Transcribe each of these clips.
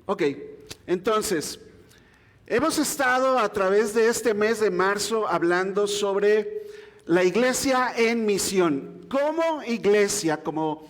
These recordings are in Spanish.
Ok, entonces, hemos estado a través de este mes de marzo hablando sobre la iglesia en misión. Como iglesia, como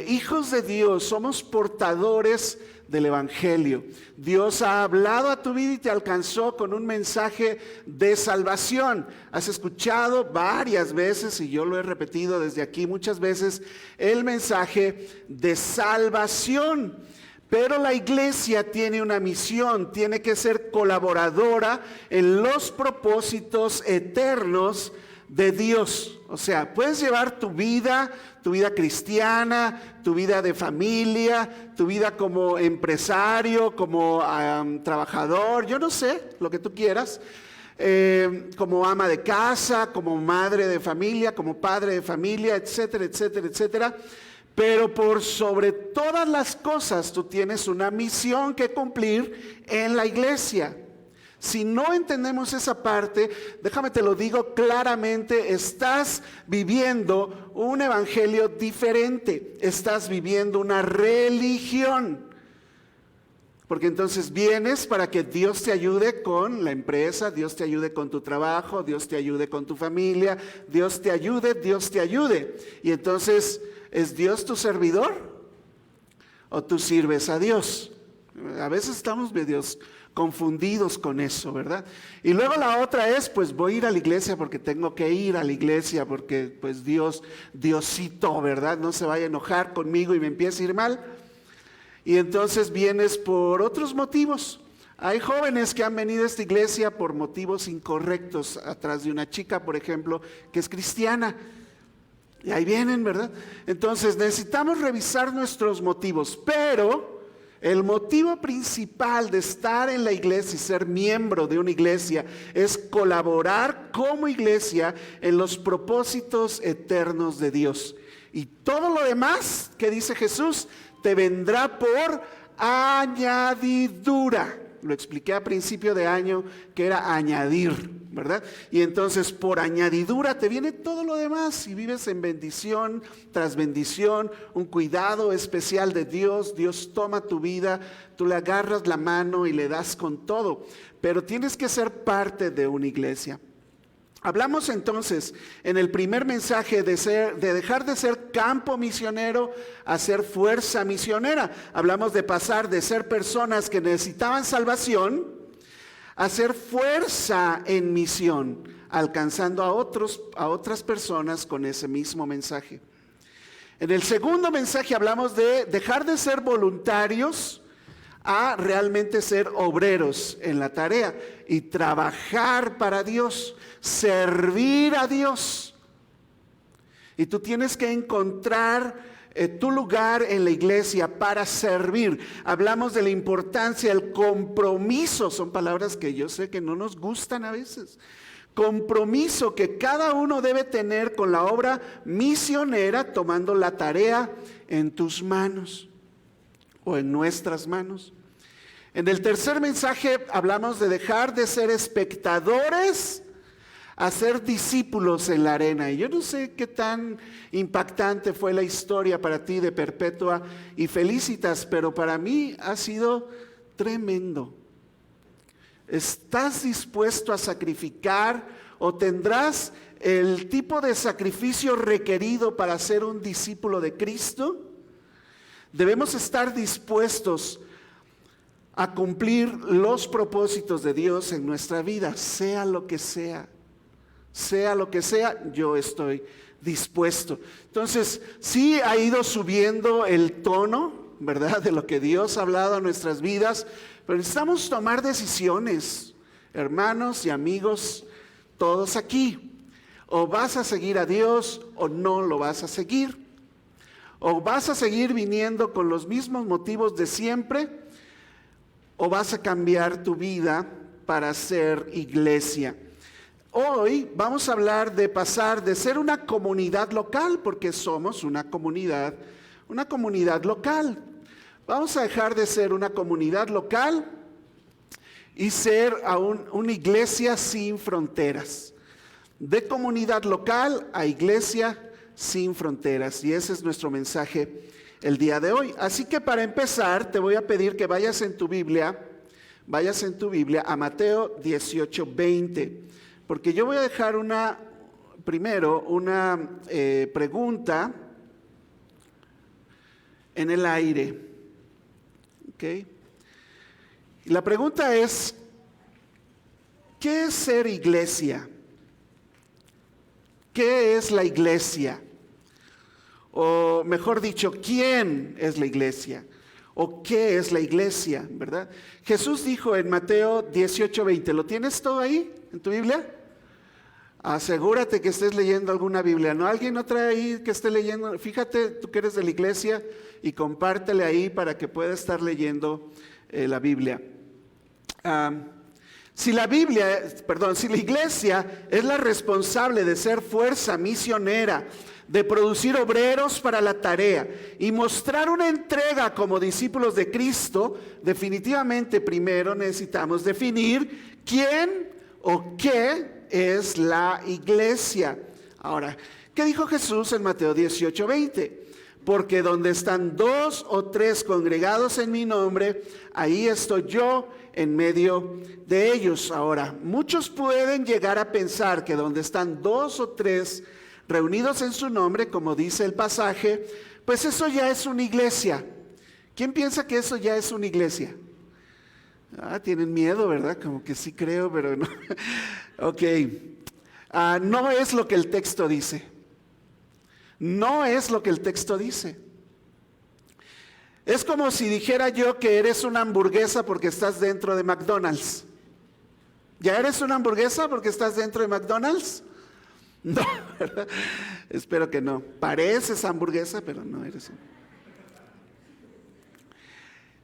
hijos de Dios, somos portadores del Evangelio. Dios ha hablado a tu vida y te alcanzó con un mensaje de salvación. Has escuchado varias veces, y yo lo he repetido desde aquí muchas veces, el mensaje de salvación. Pero la iglesia tiene una misión, tiene que ser colaboradora en los propósitos eternos de Dios. O sea, puedes llevar tu vida cristiana, tu vida de familia, tu vida como empresario, como trabajador, yo no sé, lo que tú quieras, como ama de casa, como madre de familia, como padre de familia, etcétera, etcétera, etcétera. Pero por sobre todas las cosas tú tienes una misión que cumplir en la iglesia. Si no entendemos esa parte, déjame te lo digo claramente, estás viviendo un evangelio diferente, estás viviendo una religión. Porque entonces vienes para que Dios te ayude con la empresa, Dios te ayude con tu trabajo, Dios te ayude con tu familia, Dios te ayude, Dios te ayude. Y entonces, ¿es Dios tu servidor? ¿O tú sirves a Dios? A veces estamos medios confundidos con eso, ¿verdad? Y luego la otra es, pues voy a ir a la iglesia porque tengo que ir a la iglesia, porque pues Diosito, ¿verdad? No se vaya a enojar conmigo y me empiece a ir mal. Y entonces vienes por otros motivos. Hay jóvenes que han venido a esta iglesia por motivos incorrectos, atrás de una chica, por ejemplo, que es cristiana. Y ahí vienen, ¿verdad? Entonces necesitamos revisar nuestros motivos, pero el motivo principal de estar en la iglesia y ser miembro de una iglesia es colaborar como iglesia en los propósitos eternos de Dios. Y todo lo demás que dice Jesús te vendrá por añadidura. Lo expliqué a principio de año que era añadir, ¿verdad? Y entonces por añadidura te viene todo lo demás y vives en bendición tras bendición, un cuidado especial de Dios. Dios toma tu vida, tú le agarras la mano y le das con todo, pero tienes que ser parte de una iglesia. Hablamos entonces en el primer mensaje de dejar de ser campo misionero a ser fuerza misionera. Hablamos de pasar de ser personas que necesitaban salvación a ser fuerza en misión, alcanzando a otras personas con ese mismo mensaje. En el segundo mensaje hablamos de dejar de ser voluntarios a realmente ser obreros en la tarea y trabajar para Dios, servir a Dios. Y tú tienes que encontrar tu lugar en la iglesia para servir. Hablamos de la importancia del compromiso, son palabras que yo sé que no nos gustan a veces. Compromiso que cada uno debe tener con la obra misionera, tomando la tarea en tus manos o en nuestras manos. En el tercer mensaje hablamos de dejar de ser espectadores a ser discípulos en la arena. Y yo no sé qué tan impactante fue la historia para ti de Perpetua y Felicitas, pero para mí ha sido tremendo. ¿Estás dispuesto a sacrificar o tendrás el tipo de sacrificio requerido para ser un discípulo de Cristo? Debemos estar dispuestos a cumplir los propósitos de Dios en nuestra vida, sea lo que sea. Sea lo que sea, yo estoy dispuesto. Entonces, sí ha ido subiendo el tono, ¿verdad?, de lo que Dios ha hablado a nuestras vidas, pero necesitamos tomar decisiones, hermanos y amigos, todos aquí. O vas a seguir a Dios o no lo vas a seguir. O vas a seguir viniendo con los mismos motivos de siempre, o vas a cambiar tu vida para ser iglesia. Hoy vamos a hablar de pasar de ser una comunidad local, porque somos una comunidad local. Vamos a dejar de ser una comunidad local y ser una iglesia sin fronteras. De comunidad local a iglesia sin fronteras. Y ese es nuestro mensaje el día de hoy. Así que para empezar, te voy a pedir que vayas en tu Biblia a Mateo 18:20, porque yo voy a dejar primero una pregunta en el aire. ¿Ok? Y la pregunta es, ¿qué es ser iglesia? ¿Qué es la iglesia? O mejor dicho, ¿quién es la iglesia? ¿O qué es la iglesia? ¿Verdad? Jesús dijo en Mateo 18:20, ¿lo tienes todo ahí en tu Biblia? Asegúrate que estés leyendo alguna Biblia. ¿No? ¿Alguien no trae ahí que esté leyendo? Fíjate, tú que eres de la iglesia, y compártele ahí para que pueda estar leyendo la Biblia. Si la iglesia es la responsable de ser fuerza misionera, de producir obreros para la tarea y mostrar una entrega como discípulos de Cristo, definitivamente primero necesitamos definir quién o qué es la iglesia. Ahora, ¿qué dijo Jesús en Mateo 18:20? Porque donde están 2 o 3 congregados en mi nombre, ahí estoy yo en medio de ellos. Ahora, muchos pueden llegar a pensar que donde están 2 o 3 reunidos en su nombre, como dice el pasaje, pues eso ya es una iglesia. ¿Quién piensa que eso ya es una iglesia? Tienen miedo, ¿verdad? Como que sí creo, pero no. Ok. No es lo que el texto dice. No es lo que el texto dice. Es como si dijera yo que eres una hamburguesa porque estás dentro de McDonald's. ¿Ya eres una hamburguesa porque estás dentro de McDonald's? No, ¿verdad? Espero que no. Pareces hamburguesa, pero no eres.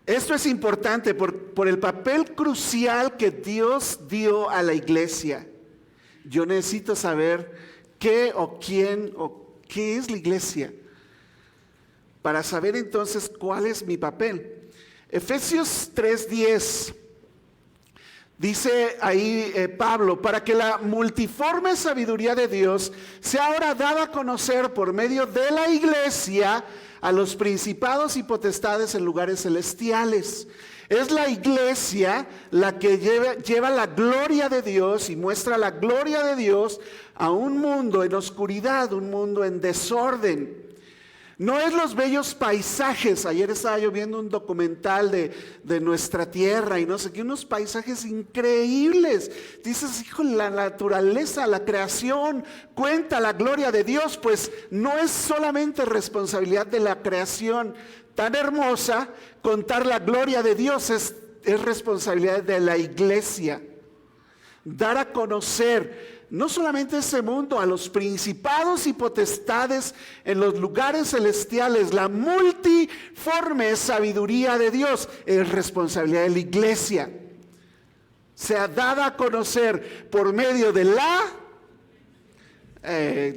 Esto es importante por el papel crucial que Dios dio a la iglesia. Yo necesito saber qué o quién o qué es la iglesia, para saber entonces cuál es mi papel. Efesios 3:10 dice ahí Pablo, para que la multiforme sabiduría de Dios sea ahora dada a conocer por medio de la iglesia a los principados y potestades en lugares celestiales. Es la iglesia la que lleva la gloria de Dios y muestra la gloria de Dios a un mundo en oscuridad, un mundo en desorden. No es los bellos paisajes. Ayer estaba yo viendo un documental de nuestra tierra y no sé qué, unos paisajes increíbles. Dices, hijo, la naturaleza, la creación cuenta la gloria de Dios. Pues no es solamente responsabilidad de la creación tan hermosa contar la gloria de Dios, es responsabilidad de la iglesia. Dar a conocer no solamente ese mundo, a los principados y potestades en los lugares celestiales, la multiforme sabiduría de Dios es responsabilidad de la iglesia. Sea dada a conocer por medio de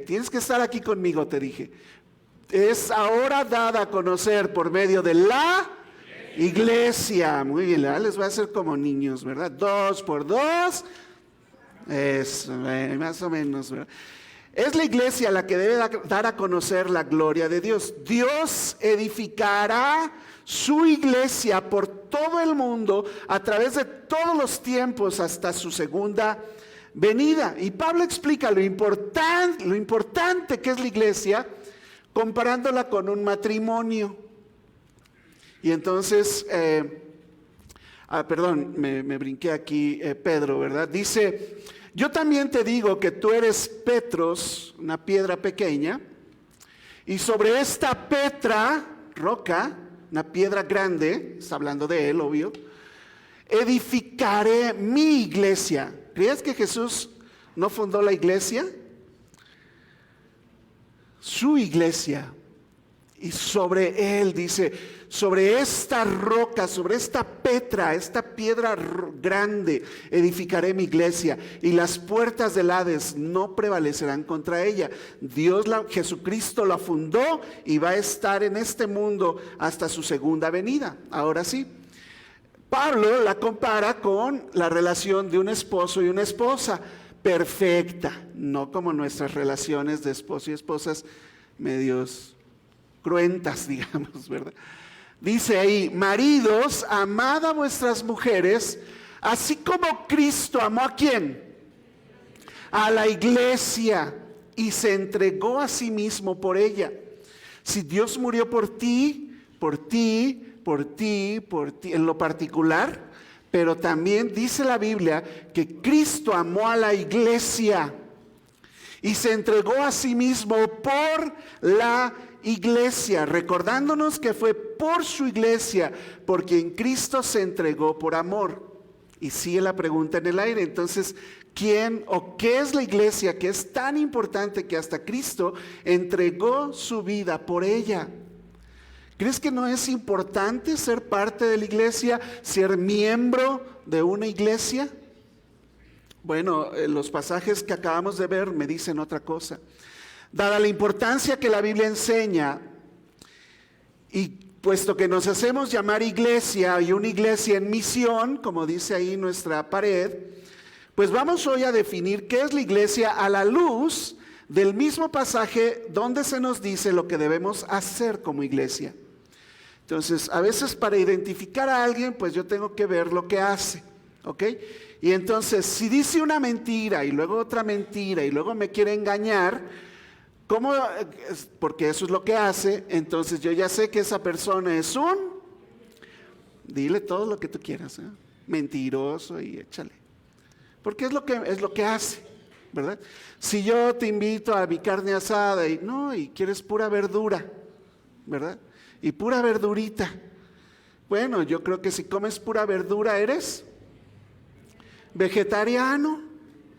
tienes que estar aquí conmigo, te dije. Es ahora dada a conocer por medio de la iglesia. Muy bien, les voy a hacer como niños, ¿verdad? 2 por 2. Es más o menos, ¿verdad? Es la iglesia la que debe dar a conocer la gloria de Dios. Dios edificará su iglesia por todo el mundo a través de todos los tiempos hasta su segunda venida. Y Pablo explica lo importante que es la iglesia, comparándola con un matrimonio. Y entonces, me brinqué aquí, Pedro, ¿verdad? Dice, yo también te digo que tú eres Petros, una piedra pequeña, y sobre esta roca, una piedra grande, está hablando de él, obvio, edificaré mi iglesia. ¿Crees que Jesús no fundó la iglesia? Su iglesia. Y sobre él, dice, sobre esta roca, sobre esta piedra grande, edificaré mi iglesia, y las puertas del Hades no prevalecerán contra ella. Jesucristo la fundó y va a estar en este mundo hasta su segunda venida. Ahora sí, Pablo la compara con la relación de un esposo y una esposa, perfecta, no como nuestras relaciones de esposo y esposas medios cruentas, digamos, ¿verdad? Dice ahí, maridos, amad a vuestras mujeres, así como Cristo amó ¿a quién? A la iglesia y se entregó a sí mismo por ella. Si Dios murió por ti, en lo particular, pero también dice la Biblia que Cristo amó a la iglesia y se entregó a sí mismo por la iglesia, recordándonos que fue por su iglesia, por quien Cristo se entregó por amor. Y sigue la pregunta en el aire, entonces, ¿quién o qué es la iglesia que es tan importante que hasta Cristo entregó su vida por ella? ¿Crees que no es importante ser parte de la iglesia, ser miembro de una iglesia? Bueno, los pasajes que acabamos de ver me dicen otra cosa. Dada la importancia que la Biblia enseña, y puesto que nos hacemos llamar iglesia y una iglesia en misión, como dice ahí nuestra pared, pues vamos hoy a definir qué es la iglesia a la luz del mismo pasaje donde se nos dice lo que debemos hacer como iglesia. Entonces, a veces para identificar a alguien, pues yo tengo que ver lo que hace, ¿ok? Y entonces, si dice una mentira y luego otra mentira y luego me quiere engañar, ¿cómo? Porque eso es lo que hace, entonces yo ya sé que esa persona es dile todo lo que tú quieras, mentiroso y échale. Porque es lo que hace, ¿verdad? Si yo te invito a mi carne asada y quieres pura verdura, ¿verdad? Y pura verdurita. Bueno, yo creo que si comes pura verdura eres vegetariano,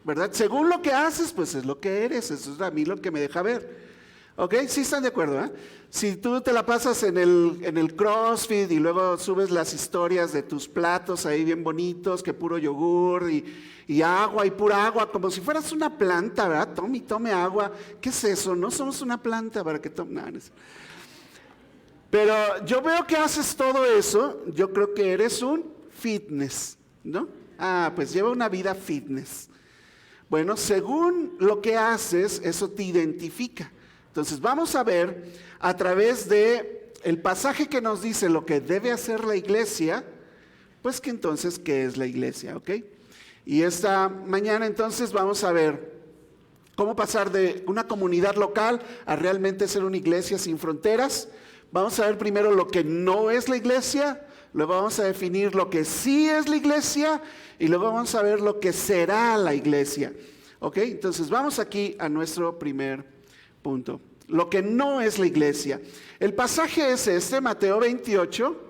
¿verdad? Según lo que haces, pues es lo que eres. Eso es a mí lo que me deja ver. ¿Ok? Sí están de acuerdo, ¿eh? Si tú te la pasas en el CrossFit y luego subes las historias de tus platos ahí bien bonitos, que puro yogur y agua y pura agua, como si fueras una planta, ¿verdad? Tome agua. ¿Qué es eso? No somos una planta para que tome nada. Pero yo veo que haces todo eso, yo creo que eres un fitness, ¿no? Pues lleva una vida fitness. Bueno, según lo que haces, eso te identifica. Entonces vamos a ver a través de el pasaje que nos dice lo que debe hacer la iglesia, pues que entonces, ¿qué es la iglesia? ¿Ok? Y esta mañana entonces vamos a ver cómo pasar de una comunidad local a realmente ser una iglesia sin fronteras. Vamos a ver primero lo que no es la iglesia, luego vamos a definir lo que sí es la iglesia y luego vamos a ver lo que será la iglesia. ¿Ok? Entonces vamos aquí a nuestro primer punto. Lo que no es la iglesia. El pasaje es Mateo 28,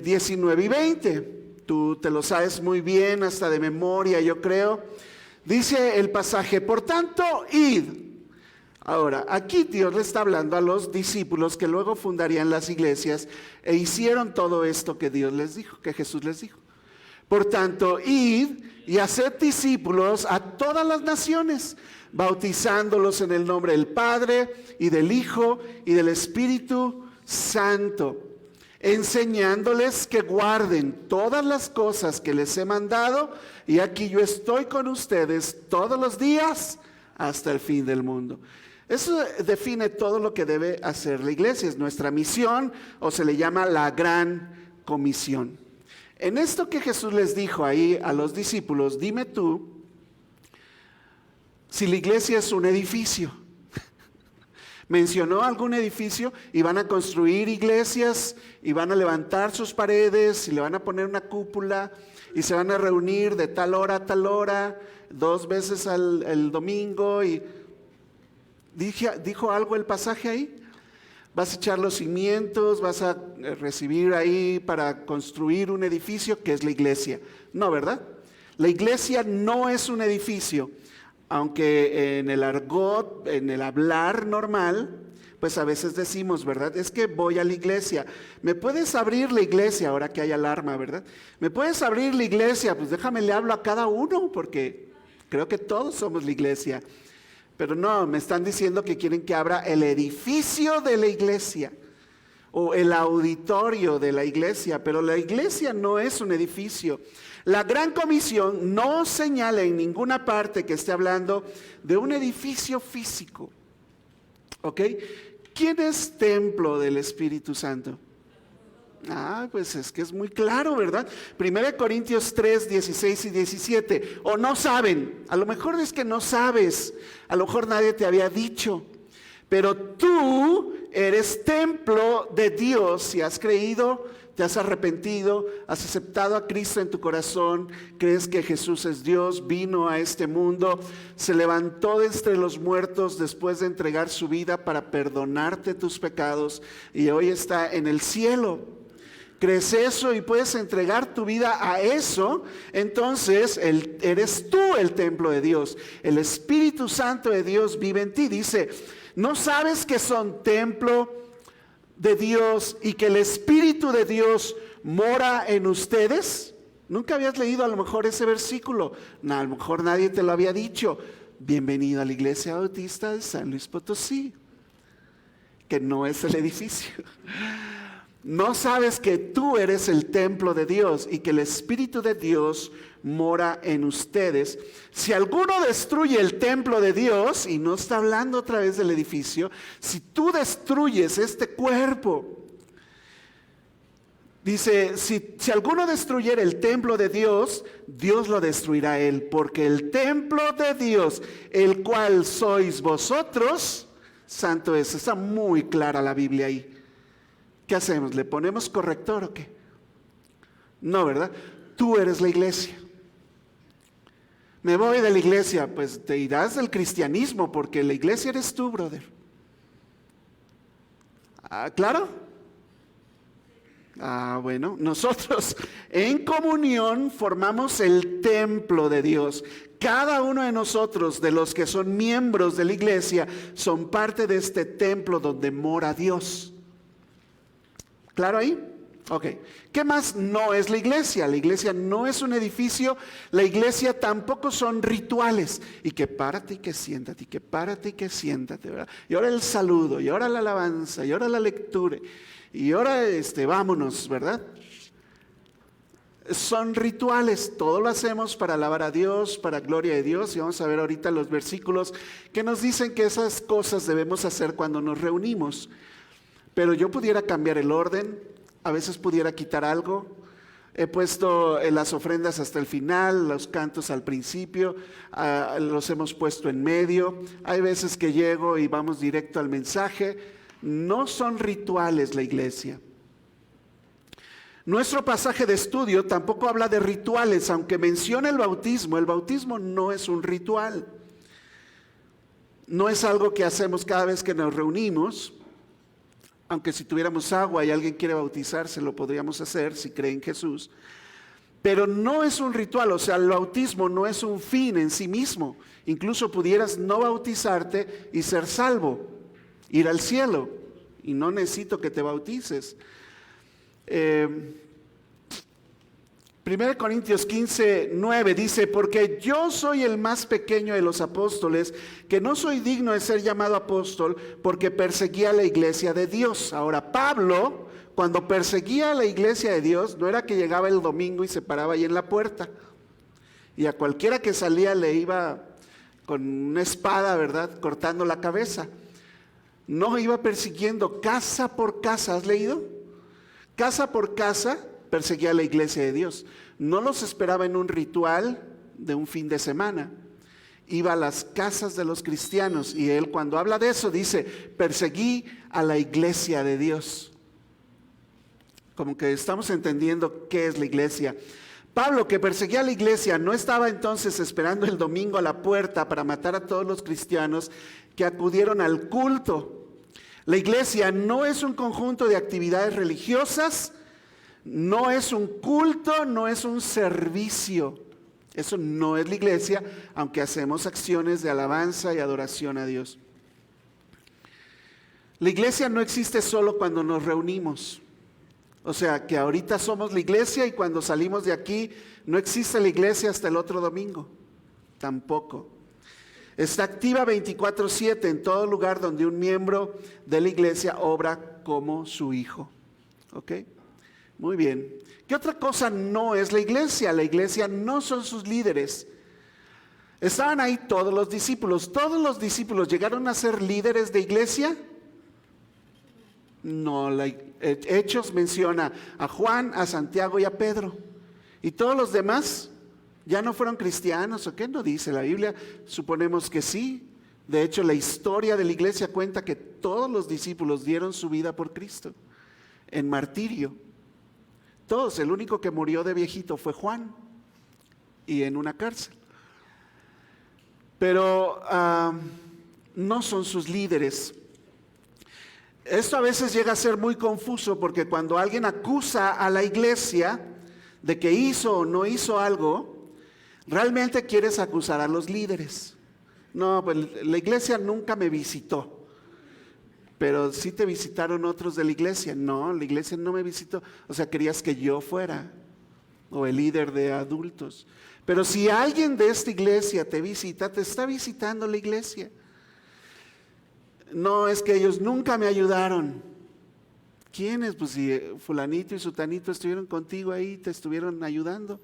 19 y 20. Tú te lo sabes muy bien, hasta de memoria, yo creo. Dice el pasaje, por tanto, id. Ahora, aquí Dios le está hablando a los discípulos que luego fundarían las iglesias e hicieron todo esto que Dios les dijo, que Jesús les dijo. Por tanto, id y haced discípulos a todas las naciones, bautizándolos en el nombre del Padre y del Hijo y del Espíritu Santo, enseñándoles que guarden todas las cosas que les he mandado, y aquí yo estoy con ustedes todos los días hasta el fin del mundo. Eso define todo lo que debe hacer la iglesia, es nuestra misión, o se le llama la gran comisión. En esto que Jesús les dijo ahí a los discípulos, dime tú si la iglesia es un edificio. ¿Mencionó algún edificio? Y van a construir iglesias y van a levantar sus paredes y le van a poner una cúpula y se van a reunir de tal hora a tal hora, 2 veces el domingo. Y ¿dijo algo el pasaje ahí? Vas a echar los cimientos, vas a recibir ahí para construir un edificio que es la iglesia. No, ¿verdad? La iglesia no es un edificio, aunque en el argot, en el hablar normal, pues a veces decimos, ¿verdad? Es que voy a la iglesia. ¿Me puedes abrir la iglesia ahora que hay alarma, verdad? ¿Me puedes abrir la iglesia? Pues déjame le hablo a cada uno porque creo que todos somos la iglesia. Pero no, me están diciendo que quieren que abra el edificio de la iglesia o el auditorio de la iglesia, pero la iglesia no es un edificio. La Gran Comisión no señala en ninguna parte que esté hablando de un edificio físico, ¿ok? ¿Quién es templo del Espíritu Santo? Pues es que es muy claro, ¿verdad? 1 Corintios 3, 16 y 17. O no saben, a lo mejor es que no sabes, a lo mejor nadie te había dicho, pero tú eres templo de Dios si has creído, te has arrepentido, has aceptado a Cristo en tu corazón, crees que Jesús es Dios, vino a este mundo, se levantó de entre los muertos después de entregar su vida para perdonarte tus pecados y hoy está en el cielo. Crees eso y puedes entregar tu vida a eso, entonces eres tú el templo de Dios. El Espíritu Santo de Dios vive en ti. Dice, ¿no sabes que son templo de Dios y que el Espíritu de Dios mora en ustedes? Nunca habías leído a lo mejor ese versículo. No, a lo mejor nadie te lo había dicho. Bienvenido a la Iglesia Bautista de San Luis Potosí, que no es el edificio. ¿No sabes que tú eres el templo de Dios y que el Espíritu de Dios mora en ustedes? Si alguno destruye el templo de Dios, y no está hablando otra vez del edificio, si tú destruyes este cuerpo, dice, si alguno destruyera el templo de Dios, Dios lo destruirá a él, porque el templo de Dios, el cual sois vosotros, santo es. Está muy clara la Biblia ahí. ¿Qué hacemos? ¿Le ponemos corrector o qué? No, ¿verdad? Tú eres la iglesia. Me voy de la iglesia, pues te irás del cristianismo porque la iglesia eres tú, brother. ¿Claro? Bueno, nosotros en comunión formamos el templo de Dios. Cada uno de nosotros, de los que son miembros de la iglesia, son parte de este templo donde mora Dios. ¿Claro ahí? Ok. ¿Qué más no es la iglesia? La iglesia no es un edificio, la iglesia tampoco son rituales. Y que párate y que siéntate, y que párate y que siéntate, ¿verdad? Y ahora el saludo, y ahora la alabanza, y ahora la lectura, y ahora vámonos, ¿verdad? Son rituales, todo lo hacemos para alabar a Dios, para gloria de Dios, y vamos a ver ahorita los versículos que nos dicen que esas cosas debemos hacer cuando nos reunimos. Pero yo pudiera cambiar el orden, a veces pudiera quitar algo. He puesto las ofrendas hasta el final, los cantos al principio, los hemos puesto en medio. Hay veces que llego y vamos directo al mensaje. No son rituales la iglesia. Nuestro pasaje de estudio tampoco habla de rituales, aunque menciona el bautismo. El bautismo no es un ritual. No es algo que hacemos cada vez que nos reunimos. Aunque si tuviéramos agua y alguien quiere bautizarse, lo podríamos hacer si cree en Jesús. Pero no es un ritual, o sea, el bautismo no es un fin en sí mismo. Incluso pudieras no bautizarte y ser salvo, ir al cielo. Y no necesito que te bautices. 1 Corintios 15, 9 dice, porque yo soy el más pequeño de los apóstoles, que no soy digno de ser llamado apóstol, porque perseguía a la iglesia de Dios. Ahora, Pablo, cuando perseguía a la iglesia de Dios, no era que llegaba el domingo y se paraba ahí en la puerta, y a cualquiera que salía le iba con una espada, ¿verdad?, cortando la cabeza. No, iba persiguiendo casa por casa. ¿Has leído? Casa por casa perseguía a la iglesia de Dios. No los esperaba en un ritual de un fin de semana. Iba a las casas de los cristianos y él, cuando habla de eso, dice, perseguí a la iglesia de Dios. Como que estamos entendiendo qué es la iglesia. Pablo, que perseguía a la iglesia, no estaba entonces esperando el domingo a la puerta para matar a todos los cristianos que acudieron al culto. La iglesia no es un conjunto de actividades religiosas, no es un culto, no es un servicio. Eso no es la iglesia, aunque hacemos acciones de alabanza y adoración a Dios. La iglesia no existe solo cuando nos reunimos. O sea, que ahorita somos la iglesia y cuando salimos de aquí no existe la iglesia hasta el otro domingo. Tampoco. Está activa 24/7 en todo lugar donde un miembro de la iglesia obra como su hijo. ¿Ok? Muy bien. ¿Qué otra cosa no es la iglesia? La iglesia no son sus líderes. Estaban ahí todos los discípulos. ¿Todos los discípulos llegaron a ser líderes de iglesia? No, Hechos menciona a Juan, a Santiago y a Pedro. ¿Y todos los demás ya no fueron cristianos o qué? No dice la Biblia, suponemos que sí. De hecho, la historia de la iglesia cuenta que todos los discípulos dieron su vida por Cristo en martirio. Todos, el único que murió de viejito fue Juan y en una cárcel. Pero no son sus líderes. Esto a veces llega a ser muy confuso porque cuando alguien acusa a la iglesia de que hizo o no hizo algo, realmente quieres acusar a los líderes. No, pues la iglesia nunca me visitó, pero sí te visitaron otros de la iglesia. No, la iglesia no me visitó, o sea, querías que yo fuera, o el líder de adultos. Pero si alguien de esta iglesia te visita, te está visitando la iglesia. No, es que ellos nunca me ayudaron. ¿Quiénes? Pues si fulanito y sutanito estuvieron contigo ahí, te estuvieron ayudando.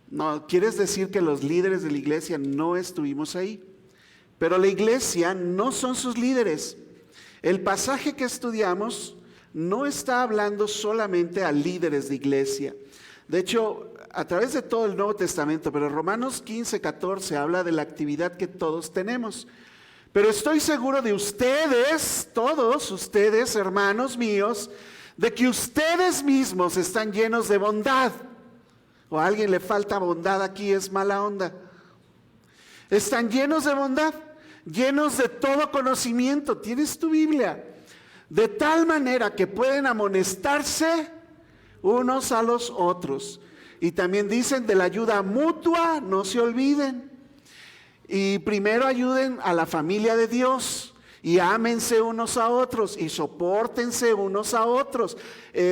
No, ¿quieres decir que los líderes de la iglesia no estuvimos ahí? Pero la iglesia no son sus líderes. El pasaje que estudiamos no está hablando solamente a líderes de iglesia. De hecho, a través de todo el Nuevo Testamento, pero Romanos 15, 14 habla de la actividad que todos tenemos. Pero estoy seguro de ustedes, todos ustedes, hermanos míos, de que ustedes mismos están llenos de bondad. O a alguien le falta bondad aquí, es mala onda. Están llenos de bondad, llenos de todo conocimiento. Tienes tu Biblia. De tal manera que pueden amonestarse unos a los otros. Y también dicen de la ayuda mutua, no se olviden. Y primero ayuden a la familia de Dios. Y ámense unos a otros y sopórtense unos a otros.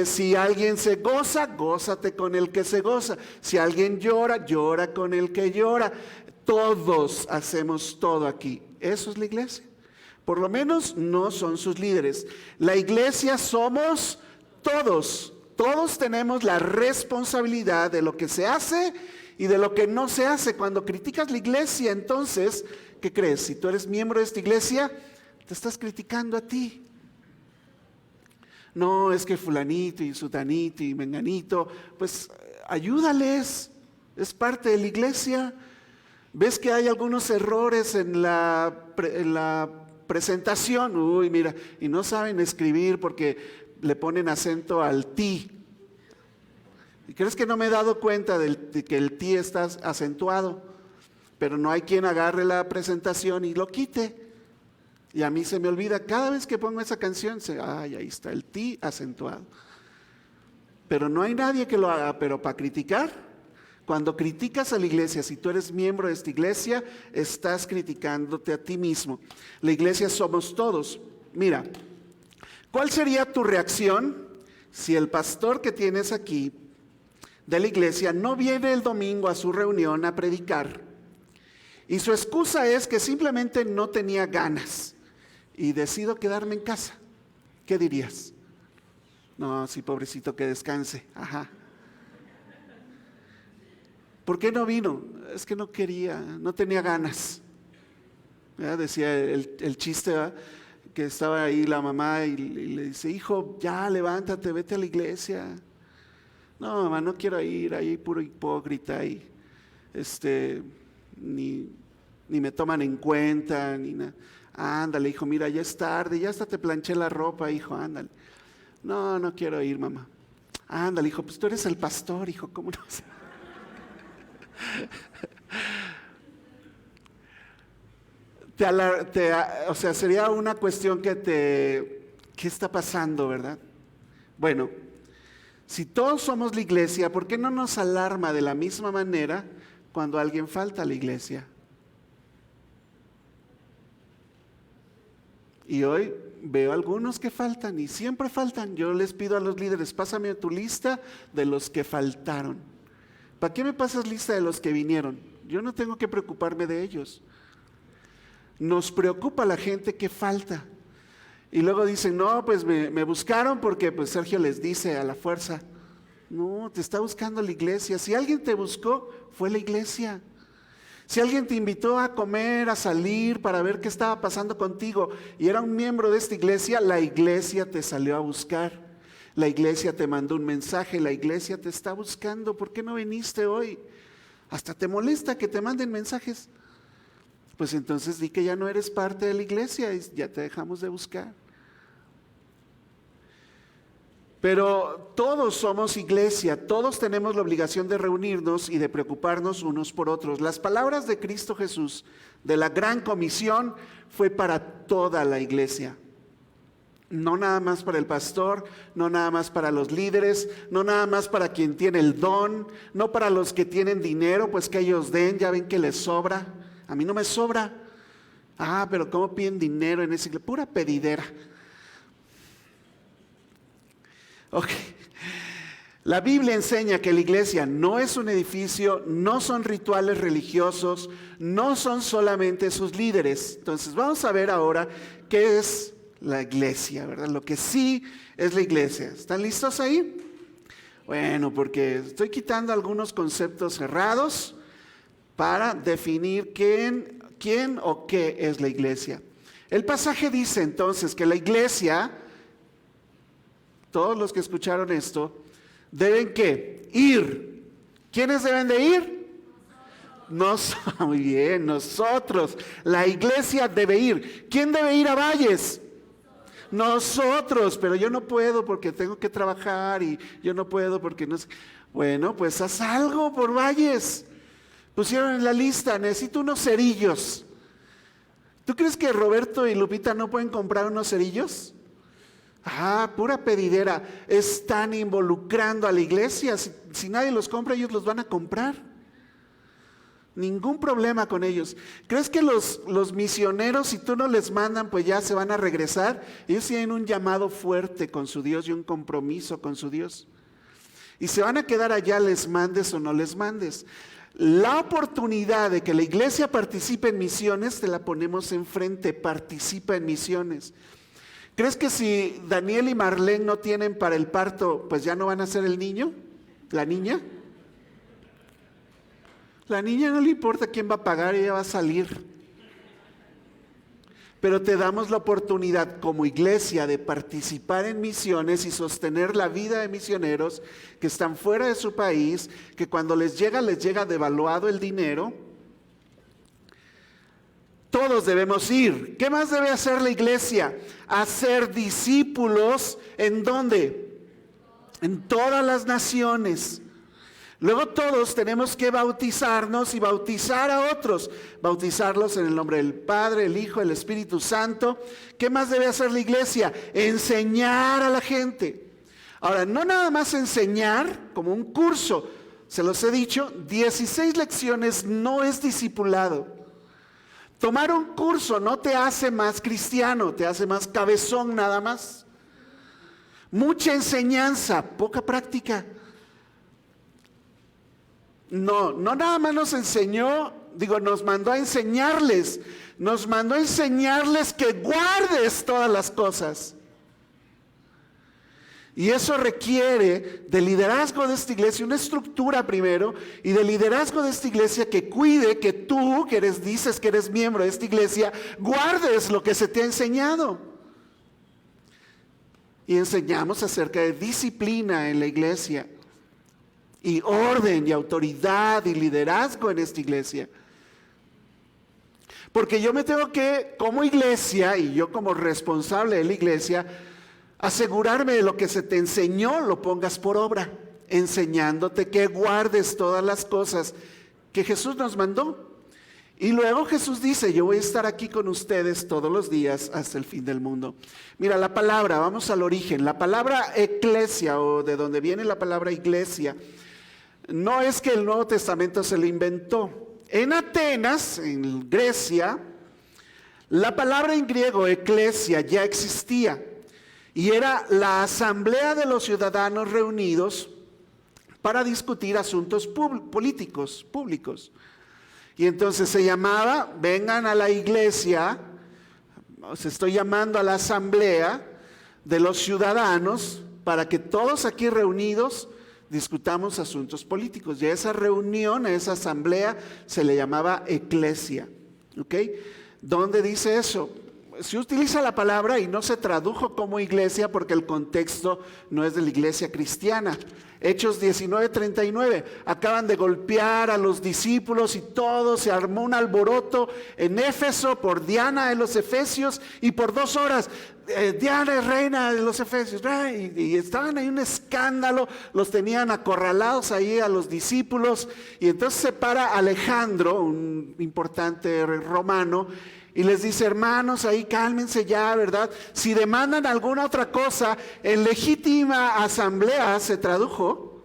Si alguien se goza, gózate con el que se goza. Si alguien llora, llora con el que llora. Todos hacemos todo aquí. Eso es la iglesia. Por lo menos no son sus líderes. La iglesia somos todos. Todos tenemos la responsabilidad de lo que se hace y de lo que no se hace. Cuando criticas la iglesia, entonces, ¿qué crees? Si tú eres miembro de esta iglesia, te estás criticando a ti. No, es que fulanito y sutanito y menganito, pues ayúdales, es parte de la iglesia. ¿Ves que hay algunos errores en la presentación? Uy, mira, y no saben escribir porque le ponen acento al ti. ¿Y crees que no me he dado cuenta de que el ti está acentuado? Pero no hay quien agarre la presentación y lo quite. Y a mí se me olvida, cada vez que pongo esa canción, ay, ahí está el ti acentuado. Pero no hay nadie que lo haga. Pero para criticar, cuando criticas a la iglesia, si tú eres miembro de esta iglesia, estás criticándote a ti mismo. La iglesia somos todos. Mira, ¿cuál sería tu reacción si el pastor que tienes aquí de la iglesia no viene el domingo a su reunión a predicar? Y su excusa es que simplemente no tenía ganas y decido quedarme en casa. ¿Qué dirías? No, sí, pobrecito, que descanse. Ajá. ¿Por qué no vino? Es que no quería, no tenía ganas. ¿Verdad? Decía el chiste, ¿verdad? Que estaba ahí la mamá y le dice, hijo, ya levántate, vete a la iglesia. No, mamá, no quiero ir, ahí puro hipócrita y ni me toman en cuenta, ni nada. Ándale, hijo, mira, ya es tarde, ya hasta te planché la ropa, hijo, ándale. No, no quiero ir, mamá. Ándale, hijo, pues tú eres el pastor, hijo, ¿cómo no? O sea, sería una cuestión ¿qué está pasando, verdad? Bueno, si todos somos la iglesia, ¿por qué no nos alarma de la misma manera cuando alguien falta a la iglesia? Y hoy veo algunos que faltan y siempre faltan. Yo les pido a los líderes, pásame tu lista de los que faltaron. ¿Para qué me pasas lista de los que vinieron? Yo no tengo que preocuparme de ellos. Nos preocupa la gente que falta. Y luego dicen, no, pues me buscaron porque pues Sergio les dice a la fuerza. No, te está buscando la iglesia. Si alguien te buscó, fue la iglesia. Si alguien te invitó a comer, a salir para ver qué estaba pasando contigo y era un miembro de esta iglesia, la iglesia te salió a buscar. La iglesia te mandó un mensaje, la iglesia te está buscando. ¿Por qué no viniste hoy? Hasta te molesta que te manden mensajes. Pues entonces di que ya no eres parte de la iglesia y ya te dejamos de buscar. Pero todos somos iglesia, todos tenemos la obligación de reunirnos y de preocuparnos unos por otros. Las palabras de Cristo Jesús de la gran comisión fue para toda la iglesia. No nada más para el pastor, no nada más para los líderes, no nada más para quien tiene el don, no para los que tienen dinero, pues que ellos den, ya ven que les sobra. A mí no me sobra. Pero ¿cómo piden dinero en esa iglesia? Pura pedidera. Ok. La Biblia enseña que la iglesia no es un edificio, no son rituales religiosos, no son solamente sus líderes. Entonces vamos a ver ahora qué es la iglesia, ¿verdad? Lo que sí es la iglesia. ¿Están listos ahí? Bueno, porque estoy quitando algunos conceptos cerrados para definir quién o qué es la iglesia. El pasaje dice entonces que la iglesia, todos los que escucharon esto, deben ¿qué? Ir. ¿Quiénes deben de ir? Muy bien, nosotros. La iglesia debe ir. ¿Quién debe ir a Valles? Nosotros, pero yo no puedo porque tengo que trabajar y yo no puedo porque no sé. Bueno, pues haz algo por Valles. Pusieron en la lista, necesito unos cerillos. ¿Tú crees que Roberto y Lupita no pueden comprar unos cerillos? Pura pedidera. Están involucrando a la iglesia. Si nadie los compra, ellos los van a comprar. Ningún problema con ellos. ¿Crees que los misioneros, si tú no les mandan, pues ya se van a regresar? Ellos tienen un llamado fuerte con su Dios y un compromiso con su Dios. Y se van a quedar allá, les mandes o no les mandes. La oportunidad de que la iglesia participe en misiones, te la ponemos enfrente, participa en misiones. ¿Crees que si Daniel y Marlene no tienen para el parto, pues ya no van a ser el niño? ¿La niña? La niña no le importa quién va a pagar, ella va a salir. Pero te damos la oportunidad como iglesia de participar en misiones y sostener la vida de misioneros que están fuera de su país, que cuando les llega devaluado el dinero. Todos debemos ir. ¿Qué más debe hacer la iglesia? Hacer discípulos, ¿en dónde? En todas las naciones. Luego todos tenemos que bautizarnos y bautizar a otros. Bautizarlos en el nombre del Padre, el Hijo, el Espíritu Santo. ¿Qué más debe hacer la iglesia? Enseñar a la gente. Ahora, no nada más enseñar como un curso. Se los he dicho, 16 lecciones no es discipulado. Tomar un curso no te hace más cristiano, te hace más cabezón nada más. Mucha enseñanza, poca práctica. No nada más nos mandó a enseñarles. Nos mandó a enseñarles que guardes todas las cosas. Y eso requiere de liderazgo de esta iglesia, una estructura primero, y de liderazgo de esta iglesia que cuide que tú, dices que eres miembro de esta iglesia, guardes lo que se te ha enseñado. Y enseñamos acerca de disciplina en la iglesia, y orden y autoridad y liderazgo en esta iglesia. Porque yo me tengo que, como iglesia, y yo como responsable de la iglesia, asegurarme de lo que se te enseñó, lo pongas por obra, enseñándote que guardes todas las cosas que Jesús nos mandó. Y luego Jesús dice, yo voy a estar aquí con ustedes todos los días hasta el fin del mundo. Mira, la palabra, vamos al origen, la palabra eclesia, o de donde viene la palabra iglesia, no es que el Nuevo Testamento se lo inventó. En Atenas, en Grecia, la palabra en griego eclesia ya existía. Y era la asamblea de los ciudadanos reunidos para discutir asuntos políticos, públicos. Y entonces se llamaba, vengan a la iglesia, os estoy llamando a la asamblea de los ciudadanos para que todos aquí reunidos discutamos asuntos políticos. Y a esa reunión, a esa asamblea, se le llamaba eclesia. ¿Ok? ¿Dónde dice eso? Se utiliza la palabra y no se tradujo como iglesia porque el contexto no es de la iglesia cristiana. Hechos 19:39, acaban de golpear a los discípulos y todo, se armó un alboroto en Éfeso por Diana de los Efesios y por 2 horas, Diana es reina de los Efesios, y estaban ahí un escándalo, los tenían acorralados ahí a los discípulos, y entonces se para Alejandro, un importante romano, y les dice: hermanos, ahí cálmense ya, ¿verdad? Si demandan alguna otra cosa, en legítima asamblea se tradujo,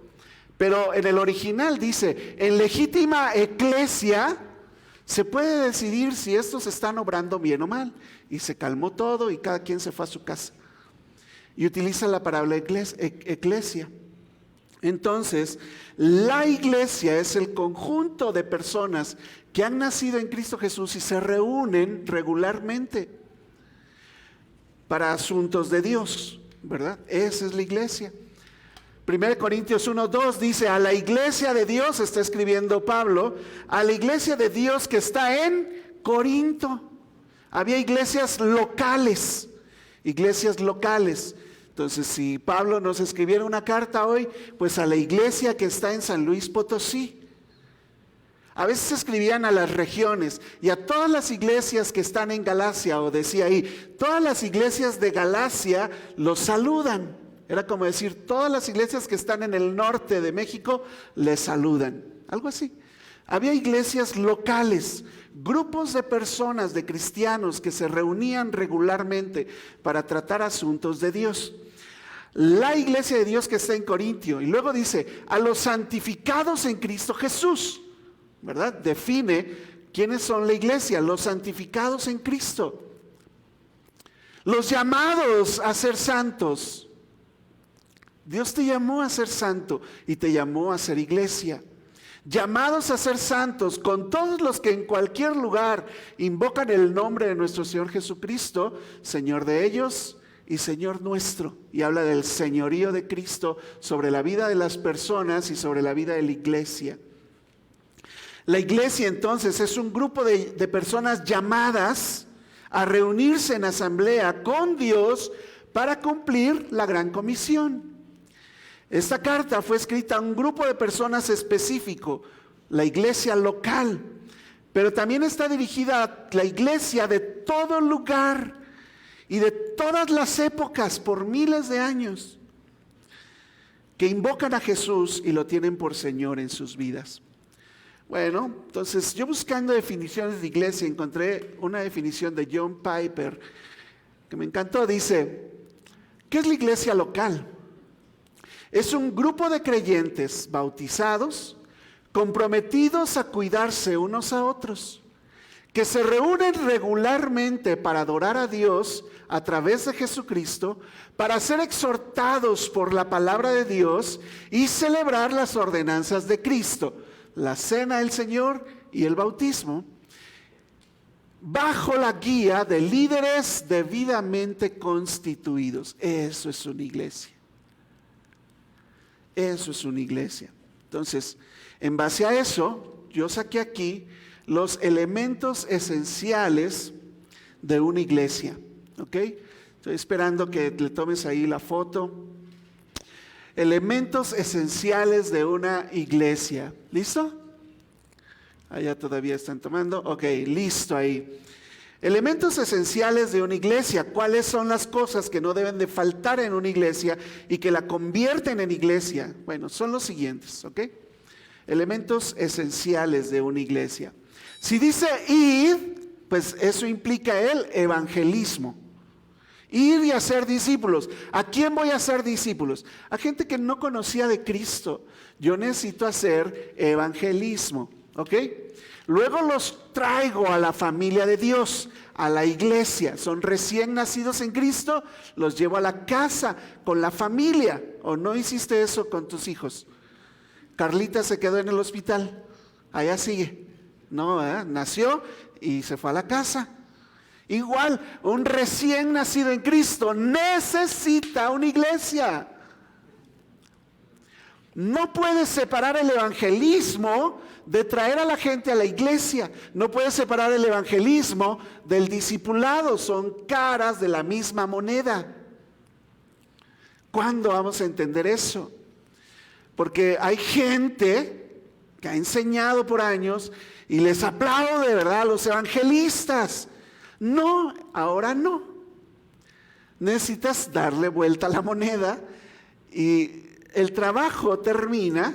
pero en el original dice, en legítima eclesia se puede decidir si estos están obrando bien o mal. Y se calmó todo y cada quien se fue a su casa. Y utiliza la palabra eclesia. Entonces, la iglesia es el conjunto de personas que han nacido en Cristo Jesús y se reúnen regularmente para asuntos de Dios, ¿verdad? Esa es la iglesia. 1 Corintios 1:2 dice: a la iglesia de Dios, está escribiendo Pablo, a la iglesia de Dios que está en Corinto. Había iglesias locales, Entonces, si Pablo nos escribiera una carta hoy, pues a la iglesia que está en San Luis Potosí. A veces escribían a las regiones y a todas las iglesias que están en Galacia, o decía ahí, todas las iglesias de Galacia los saludan. Era como decir, todas las iglesias que están en el norte de México les saludan. Algo así. Había iglesias locales, grupos de personas, de cristianos que se reunían regularmente para tratar asuntos de Dios. La iglesia de Dios que está en Corintio. Y luego dice, a los santificados en Cristo Jesús. ¿Verdad? Define quiénes son la iglesia, los santificados en Cristo. Los llamados a ser santos. Dios te llamó a ser santo y te llamó a ser iglesia. Llamados a ser santos con todos los que en cualquier lugar invocan el nombre de nuestro Señor Jesucristo, Señor de ellos y Señor nuestro. Y habla del señorío de Cristo sobre la vida de las personas y sobre la vida de la iglesia. La iglesia entonces es un grupo de personas llamadas a reunirse en asamblea con Dios para cumplir la gran comisión. Esta carta fue escrita a un grupo de personas específico, la iglesia local, pero también está dirigida a la iglesia de todo lugar y de todas las épocas por miles de años, que invocan a Jesús y lo tienen por Señor en sus vidas. Bueno, entonces yo buscando definiciones de iglesia encontré una definición de John Piper que me encantó. Dice, ¿qué es la iglesia local? Es un grupo de creyentes bautizados, comprometidos a cuidarse unos a otros, que se reúnen regularmente para adorar a Dios a través de Jesucristo, para ser exhortados por la palabra de Dios y celebrar las ordenanzas de Cristo, la cena del Señor y el bautismo, bajo la guía de líderes debidamente constituidos. Eso es una iglesia. Eso es una iglesia. Entonces, en base a eso, yo saqué aquí los elementos esenciales de una iglesia. ¿Ok? Estoy esperando que le tomes ahí la foto. Elementos esenciales de una iglesia. ¿Listo? Allá todavía están tomando. Ok, listo ahí. Elementos esenciales de una iglesia. ¿Cuáles son las cosas que no deben de faltar en una iglesia y que la convierten en iglesia? Bueno, son los siguientes, ¿ok? Elementos esenciales de una iglesia. Si dice id, pues eso implica el evangelismo. Ir y hacer discípulos. ¿A quién voy a hacer discípulos? A gente que no conocía de Cristo. Yo necesito hacer evangelismo, ¿ok? Luego los traigo a la familia de Dios, a la iglesia. Son recién nacidos en Cristo, los llevo a la casa con la familia. ¿O no hiciste eso con tus hijos? Carlita se quedó en el hospital, allá sigue. No, nació y se fue a la casa. Igual, un recién nacido en Cristo necesita una iglesia. No puedes separar el evangelismo de traer a la gente a la iglesia. No puedes separar el evangelismo del discipulado. Son caras de la misma moneda. ¿Cuándo vamos a entender eso? Porque hay gente que ha enseñado por años y les aplaudo de verdad a los evangelistas. No, ahora no. Necesitas darle vuelta a la moneda y el trabajo termina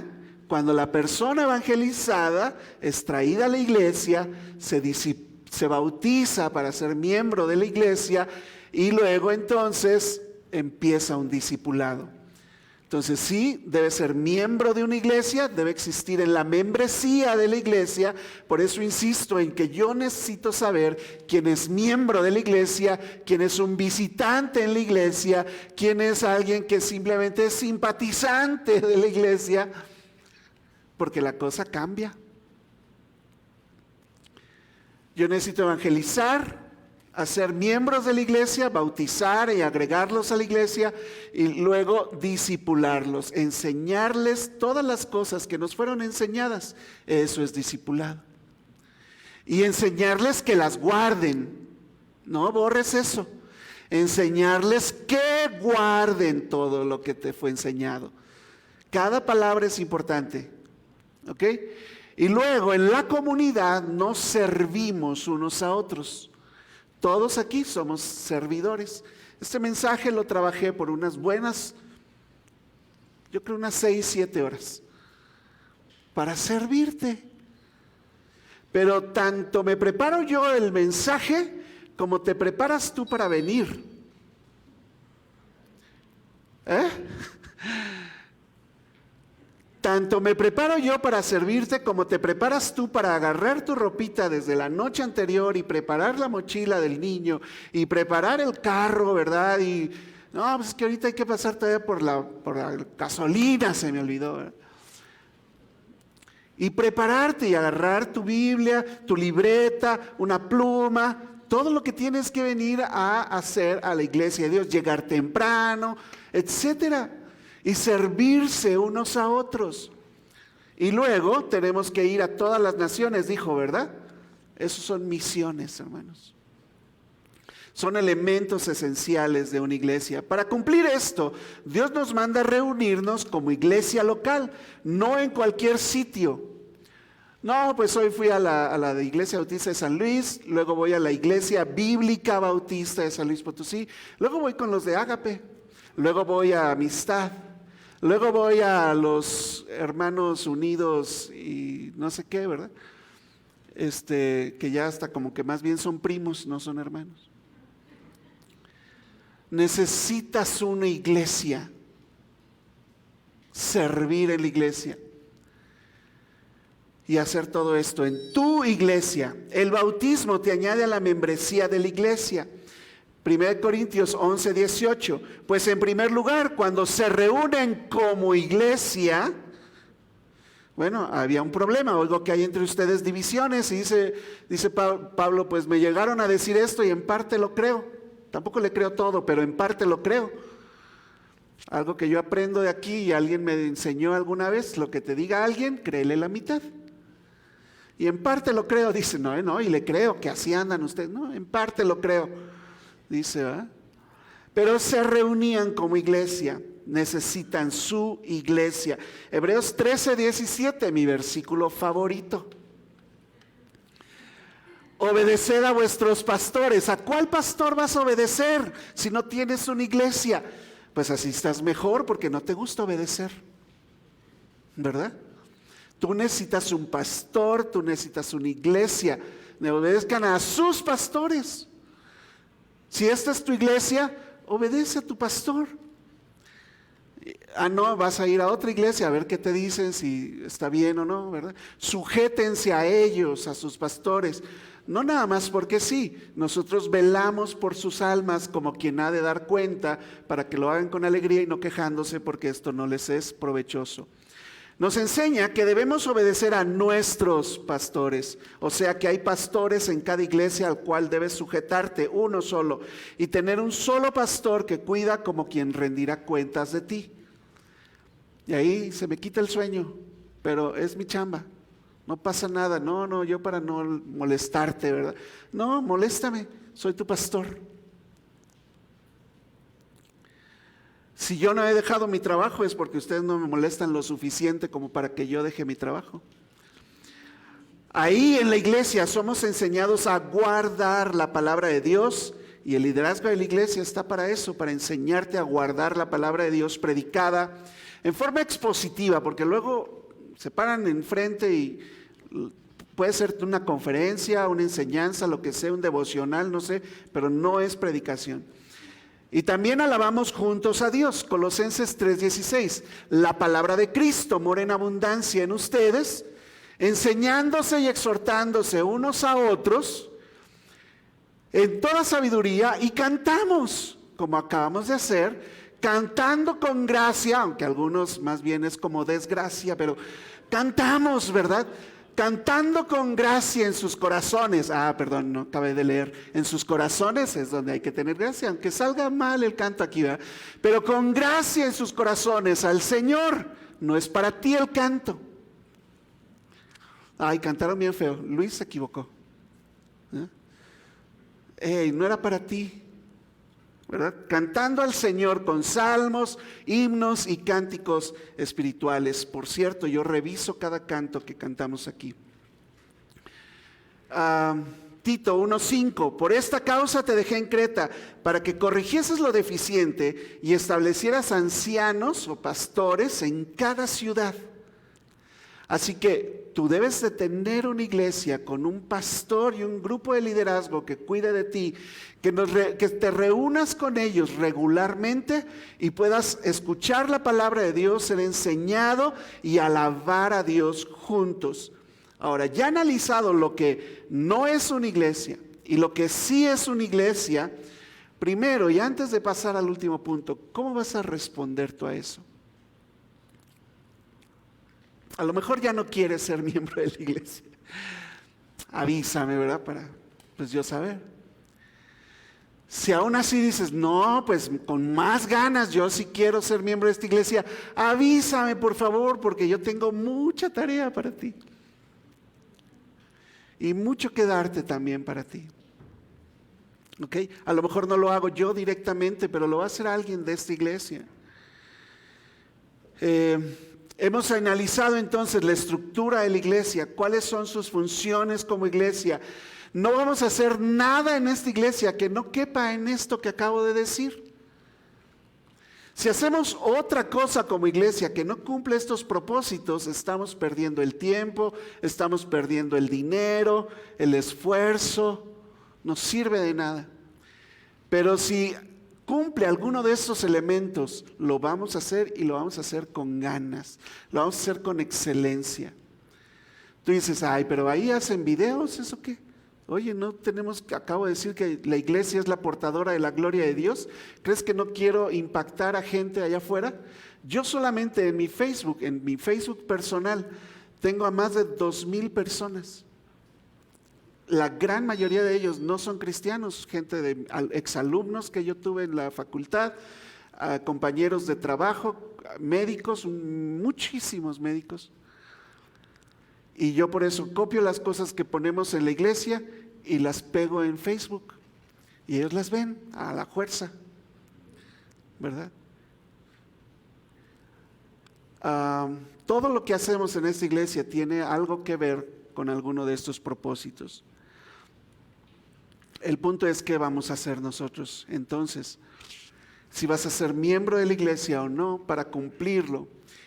cuando la persona evangelizada es traída a la iglesia, se bautiza para ser miembro de la iglesia y luego entonces empieza un discipulado. Entonces sí, debe ser miembro de una iglesia, debe existir en la membresía de la iglesia. Por eso insisto en que yo necesito saber quién es miembro de la iglesia, quién es un visitante en la iglesia, quién es alguien que simplemente es simpatizante de la iglesia, porque la cosa cambia. Yo necesito evangelizar, hacer miembros de la iglesia, bautizar y agregarlos a la iglesia y luego discipularlos, enseñarles todas las cosas que nos fueron enseñadas. Eso es discipulado. Y enseñarles que las guarden. No borres eso. Enseñarles que guarden todo lo que te fue enseñado. Cada palabra es importante. ¿Ok? Y luego en la comunidad nos servimos unos a otros. Todos aquí somos servidores. Este mensaje lo trabajé por unas buenas, yo creo unas 6, 7 horas, para servirte. Pero tanto me preparo yo el mensaje, como te preparas tú para venir. Tanto me preparo yo para servirte como te preparas tú para agarrar tu ropita desde la noche anterior y preparar la mochila del niño y preparar el carro, ¿verdad? Y no, pues es que ahorita hay que pasar todavía por la gasolina, se me olvidó, ¿verdad? Y prepararte y agarrar tu Biblia, tu libreta, una pluma, todo lo que tienes que venir a hacer a la iglesia de Dios, llegar temprano, etcétera. Y servirse unos a otros. Y luego tenemos que ir a todas las naciones, dijo, ¿verdad? Esos son misiones, hermanos. Son elementos esenciales de una iglesia. Para cumplir esto, Dios nos manda a reunirnos como iglesia local, no en cualquier sitio. No, pues hoy fui a la Iglesia Bautista de San Luis, luego voy a la Iglesia Bíblica Bautista de San Luis Potosí, luego voy con los de Ágape, luego voy a Amistad. Luego voy a los Hermanos Unidos y no sé qué, ¿verdad? Que ya hasta como que más bien son primos, no son hermanos. Necesitas una iglesia, servir en la iglesia y hacer todo esto en tu iglesia. El bautismo te añade a la membresía de la iglesia. 1 Corintios 11, 18, pues en primer lugar, cuando se reúnen como iglesia, bueno, había un problema, oigo que hay entre ustedes divisiones, y dice Pablo, pues me llegaron a decir esto y en parte lo creo, tampoco le creo todo, pero en parte lo creo. Algo que yo aprendo de aquí y alguien me enseñó alguna vez, lo que te diga alguien, créele la mitad. Y en parte lo creo, dice, no, y le creo que así andan ustedes, no, en parte lo creo. Dice, ¿verdad? Pero se reunían como iglesia, necesitan su iglesia. Hebreos 13, 17, mi versículo favorito. Obedeced a vuestros pastores. ¿A cuál pastor vas a obedecer si no tienes una iglesia? Pues así estás mejor porque no te gusta obedecer, ¿verdad? Tú necesitas un pastor, tú necesitas una iglesia. Obedezcan a sus pastores. Si esta es tu iglesia, obedece a tu pastor. No, vas a ir a otra iglesia a ver qué te dicen, si está bien o no, ¿verdad? Sujétense a ellos, a sus pastores. No nada más porque sí, nosotros velamos por sus almas como quien ha de dar cuenta para que lo hagan con alegría y no quejándose porque esto no les es provechoso. Nos enseña que debemos obedecer a nuestros pastores, o sea que hay pastores en cada iglesia al cual debes sujetarte, uno solo, y tener un solo pastor que cuida como quien rendirá cuentas de ti. Y ahí se me quita el sueño, pero es mi chamba. No pasa nada. No, yo para no molestarte, ¿verdad? No, moléstame, soy tu pastor. Si yo no he dejado mi trabajo es porque ustedes no me molestan lo suficiente como para que yo deje mi trabajo. Ahí en la iglesia somos enseñados a guardar la palabra de Dios, y el liderazgo de la iglesia está para eso, para enseñarte a guardar la palabra de Dios predicada en forma expositiva, porque luego se paran enfrente y puede ser una conferencia, una enseñanza, lo que sea, un devocional, no sé, pero no es predicación. Y también alabamos juntos a Dios, Colosenses 3:16, la palabra de Cristo mora en abundancia en ustedes, enseñándose y exhortándose unos a otros en toda sabiduría, y cantamos, como acabamos de hacer, cantando con gracia, aunque algunos más bien es como desgracia, pero cantamos, ¿verdad? Cantando con gracia en sus corazones. Perdón, no acabé de leer. En sus corazones es donde hay que tener gracia, aunque salga mal el canto aquí, ¿verdad? Pero con gracia en sus corazones al Señor. No es para ti el canto. Cantaron bien feo. Luis se equivocó. No era para ti, ¿verdad? Cantando al Señor con salmos, himnos y cánticos espirituales. Por cierto, yo reviso cada canto que cantamos aquí. Tito 1:5, por esta causa te dejé en Creta, para que corrigieses lo deficiente y establecieras ancianos o pastores en cada ciudad. Así que tú debes de tener una iglesia con un pastor y un grupo de liderazgo que cuide de ti, que te reúnas con ellos regularmente y puedas escuchar la palabra de Dios, ser enseñado y alabar a Dios juntos. Ahora, ya analizado lo que no es una iglesia y lo que sí es una iglesia, primero y antes de pasar al último punto, ¿cómo vas a responder tú a eso? A lo mejor ya no quieres ser miembro de la iglesia. Avísame, ¿verdad? Para yo saber. Si aún así dices, no, pues con más ganas, yo sí quiero ser miembro de esta iglesia, avísame por favor, porque yo tengo mucha tarea para ti. Y mucho que darte también para ti. ¿Ok? A lo mejor no lo hago yo directamente, pero lo va a hacer alguien de esta iglesia. Hemos analizado entonces la estructura de la iglesia, cuáles son sus funciones como iglesia. No vamos a hacer nada en esta iglesia que no quepa en esto que acabo de decir. Si hacemos otra cosa como iglesia que no cumple estos propósitos, estamos perdiendo el tiempo, estamos perdiendo el dinero, el esfuerzo, no sirve de nada. Pero si cumple alguno de estos elementos, lo vamos a hacer y lo vamos a hacer con ganas, lo vamos a hacer con excelencia. Tú dices, pero ahí hacen videos, ¿eso qué? Oye, acabo de decir que la iglesia es la portadora de la gloria de Dios. ¿Crees que no quiero impactar a gente allá afuera? Yo solamente en mi Facebook personal, tengo a más de 2,000 personas. La gran mayoría de ellos no son cristianos, gente de exalumnos que yo tuve en la facultad, compañeros de trabajo, médicos, muchísimos médicos. Y yo por eso copio las cosas que ponemos en la iglesia y las pego en Facebook. Y ellos las ven a la fuerza, ¿verdad? Todo lo que hacemos en esta iglesia tiene algo que ver con alguno de estos propósitos. El punto es qué vamos a hacer nosotros entonces, si vas a ser miembro de la iglesia o no, para cumplirlo.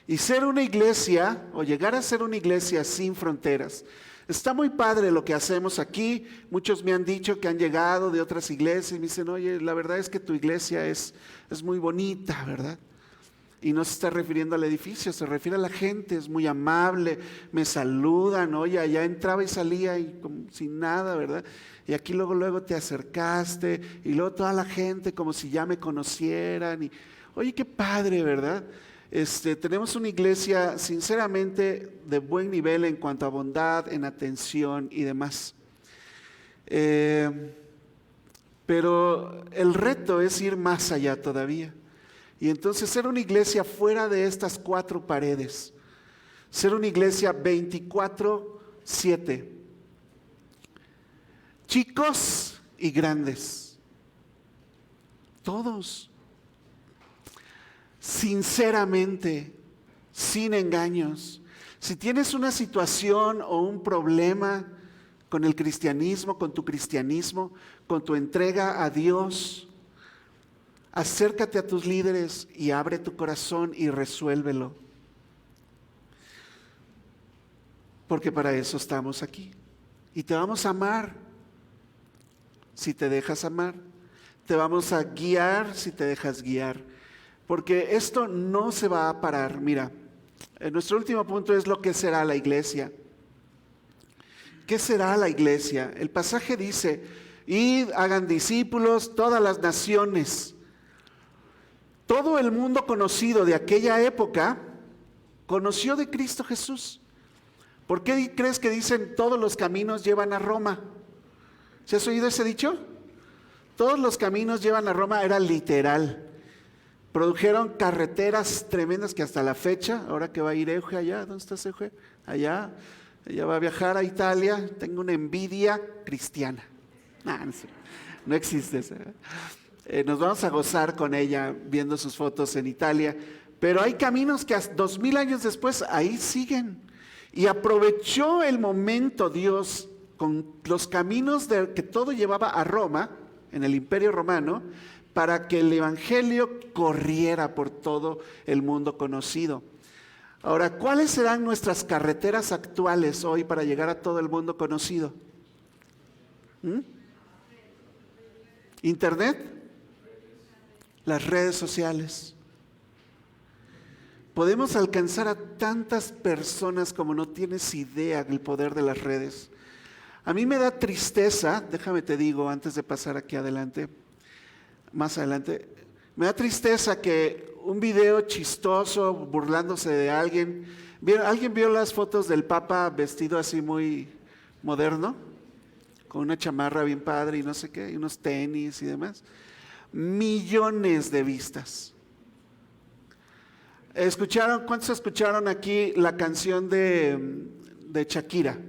Y ser una iglesia, o llegar a ser una iglesia sin fronteras. Está muy padre lo que hacemos aquí. Muchos me han dicho que han llegado de otras iglesias y me dicen, oye, la verdad es que tu iglesia es muy bonita, ¿verdad? Y no se está refiriendo al edificio, se refiere a la gente, es muy amable, me saludan, oye, allá entraba y salía y como sin nada, ¿verdad? Y aquí luego te acercaste y luego toda la gente como si ya me conocieran. Y, oye, qué padre, ¿verdad? Tenemos una iglesia sinceramente de buen nivel en cuanto a bondad, en atención y demás. Pero el reto es ir más allá todavía. Y entonces ser una iglesia fuera de estas 4 paredes. Ser una iglesia 24/7. Chicos y grandes. Todos. Sinceramente, sin engaños. Si tienes una situación o un problema con el cristianismo, con tu cristianismo, con tu entrega a Dios, acércate a tus líderes y abre tu corazón y resuélvelo. Porque para eso estamos aquí. Y te vamos a amar si te dejas amar. Te vamos a guiar si te dejas guiar. Porque esto no se va a parar. Mira, nuestro último punto es lo que será la iglesia. ¿Qué será la iglesia? El pasaje dice, id, hagan discípulos, todas las naciones. Todo el mundo conocido de aquella época conoció de Cristo Jesús. ¿Por qué crees que dicen todos los caminos llevan a Roma? ¿Se has oído ese dicho? Todos los caminos llevan a Roma, era literal. Produjeron carreteras tremendas que hasta la fecha, ahora que va a ir Euge allá, ¿dónde está Euge? Allá, ella va a viajar a Italia, tengo una envidia cristiana. No existe eso. Nos vamos a gozar con ella viendo sus fotos en Italia, pero hay caminos que 2000 años después ahí siguen. Y aprovechó el momento Dios con los caminos que todo llevaba a Roma, en el Imperio Romano, para que el Evangelio corriera por todo el mundo conocido. Ahora, ¿cuáles serán nuestras carreteras actuales hoy para llegar a todo el mundo conocido? ¿Internet? Las redes sociales. Podemos alcanzar a tantas personas como no tienes idea del poder de las redes. A mí me da tristeza, déjame te digo antes de pasar aquí adelante, más adelante, me da tristeza que un video chistoso burlándose de alguien, ¿alguien vio las fotos del Papa vestido así muy moderno? Con una chamarra bien padre y no sé qué, y unos tenis y demás. Millones de vistas. ¿Cuántos escucharon aquí la canción de Shakira,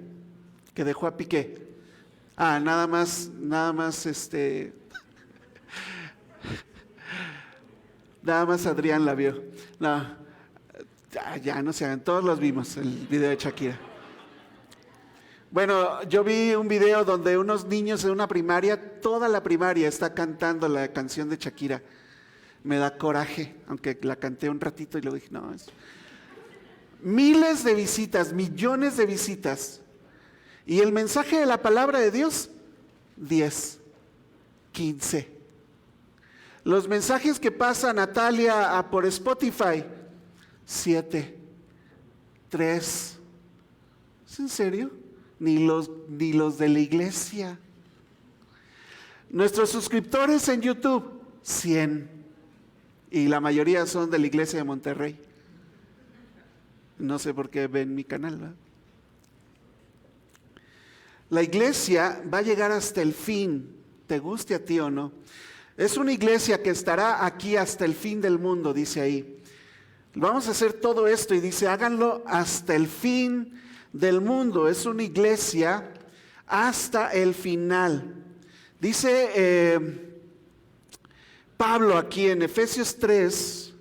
que dejó a Piqué? Nada más, nada más Adrián la vio. No, ya no se hagan, todos los vimos, el video de Shakira. Bueno, yo vi un video donde unos niños en una primaria, toda la primaria está cantando la canción de Shakira. Me da coraje, aunque la canté un ratito y luego dije, no, miles de visitas, millones de visitas. Y el mensaje de la palabra de Dios, 10, 15. Los mensajes que pasa Natalia por Spotify, 7, 3. ¿Es en serio? Ni los de la iglesia. Nuestros suscriptores en YouTube, 100. Y la mayoría son de la iglesia de Monterrey. No sé por qué ven mi canal, ¿verdad? La iglesia va a llegar hasta el fin, te guste a ti o no. Es una iglesia que estará aquí hasta el fin del mundo, dice ahí. Vamos a hacer todo esto y dice, háganlo hasta el fin del mundo. Es una iglesia hasta el final. Dice Pablo aquí en Efesios 3,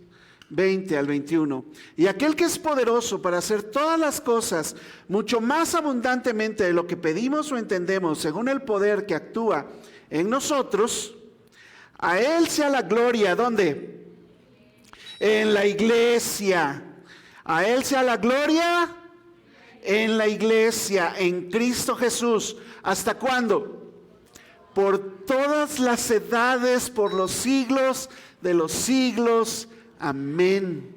20 al 21. Y aquel que es poderoso para hacer todas las cosas mucho más abundantemente de lo que pedimos o entendemos, según el poder que actúa en nosotros, a él sea la gloria. ¿Dónde? En la iglesia. A él sea la gloria en la iglesia, en Cristo Jesús. ¿Hasta cuándo? Por todas las edades, por los siglos de los siglos. Amén.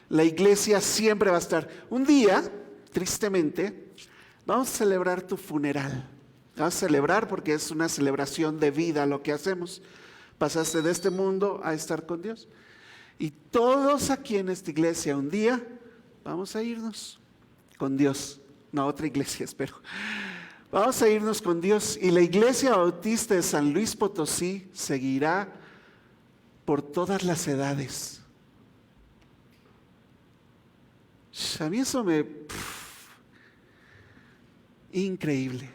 La iglesia siempre va a estar. Un día, tristemente, vamos a celebrar tu funeral. Vamos a celebrar porque es una celebración de vida lo que hacemos. Pasaste de este mundo a estar con Dios. Y todos aquí en esta iglesia un día vamos a irnos con Dios. No, otra iglesia, espero. Vamos a irnos con Dios y la Iglesia Bautista de San Luis Potosí seguirá por todas las edades. A mí eso increíble.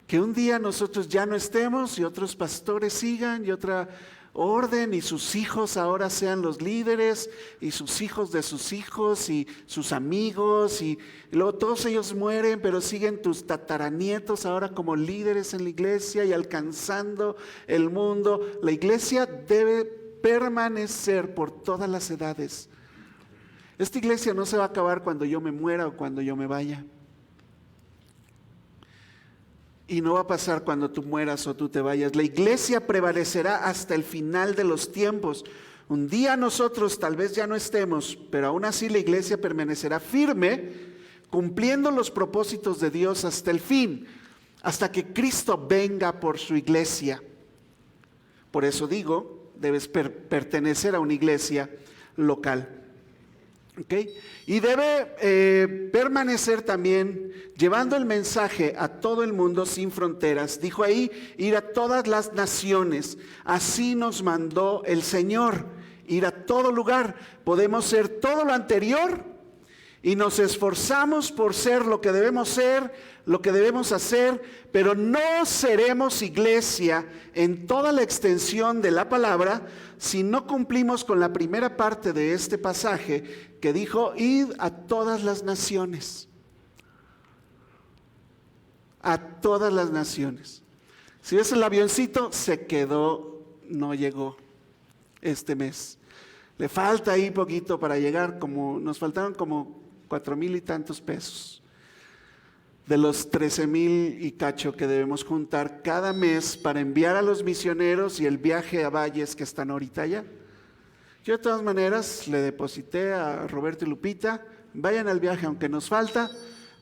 Que un día nosotros ya no estemos y otros pastores sigan y otra orden y sus hijos ahora sean los líderes y sus hijos de sus hijos y sus amigos y luego todos ellos mueren, pero siguen tus tataranietos ahora como líderes en la iglesia y alcanzando el mundo. La iglesia debe permanecer por todas las edades. Esta iglesia no se va a acabar cuando yo me muera o cuando yo me vaya. Y no va a pasar cuando tú mueras o tú te vayas. La iglesia prevalecerá hasta el final de los tiempos. Un día nosotros tal vez ya no estemos, pero aún así la iglesia permanecerá firme, cumpliendo los propósitos de Dios hasta el fin, hasta que Cristo venga por su iglesia. Por eso digo, debes pertenecer a una iglesia local. ¿Okay? Y debe permanecer también llevando el mensaje a todo el mundo sin fronteras. Dijo ahí, ir a todas las naciones. Así nos mandó el Señor, ir a todo lugar. Podemos ser todo lo anterior y nos esforzamos por ser lo que debemos ser, lo que debemos hacer, pero no seremos iglesia en toda la extensión de la palabra si no cumplimos con la primera parte de este pasaje que dijo, id a todas las naciones. A todas las naciones. Si ves el avioncito, se quedó, no llegó este mes. Le falta ahí poquito para llegar, nos faltaron como 4,000 y tantos pesos. De los 13,000 y cacho que debemos juntar cada mes para enviar a los misioneros y el viaje a Valles que están ahorita allá. Yo de todas maneras le deposité a Roberto y Lupita, vayan al viaje aunque nos falta,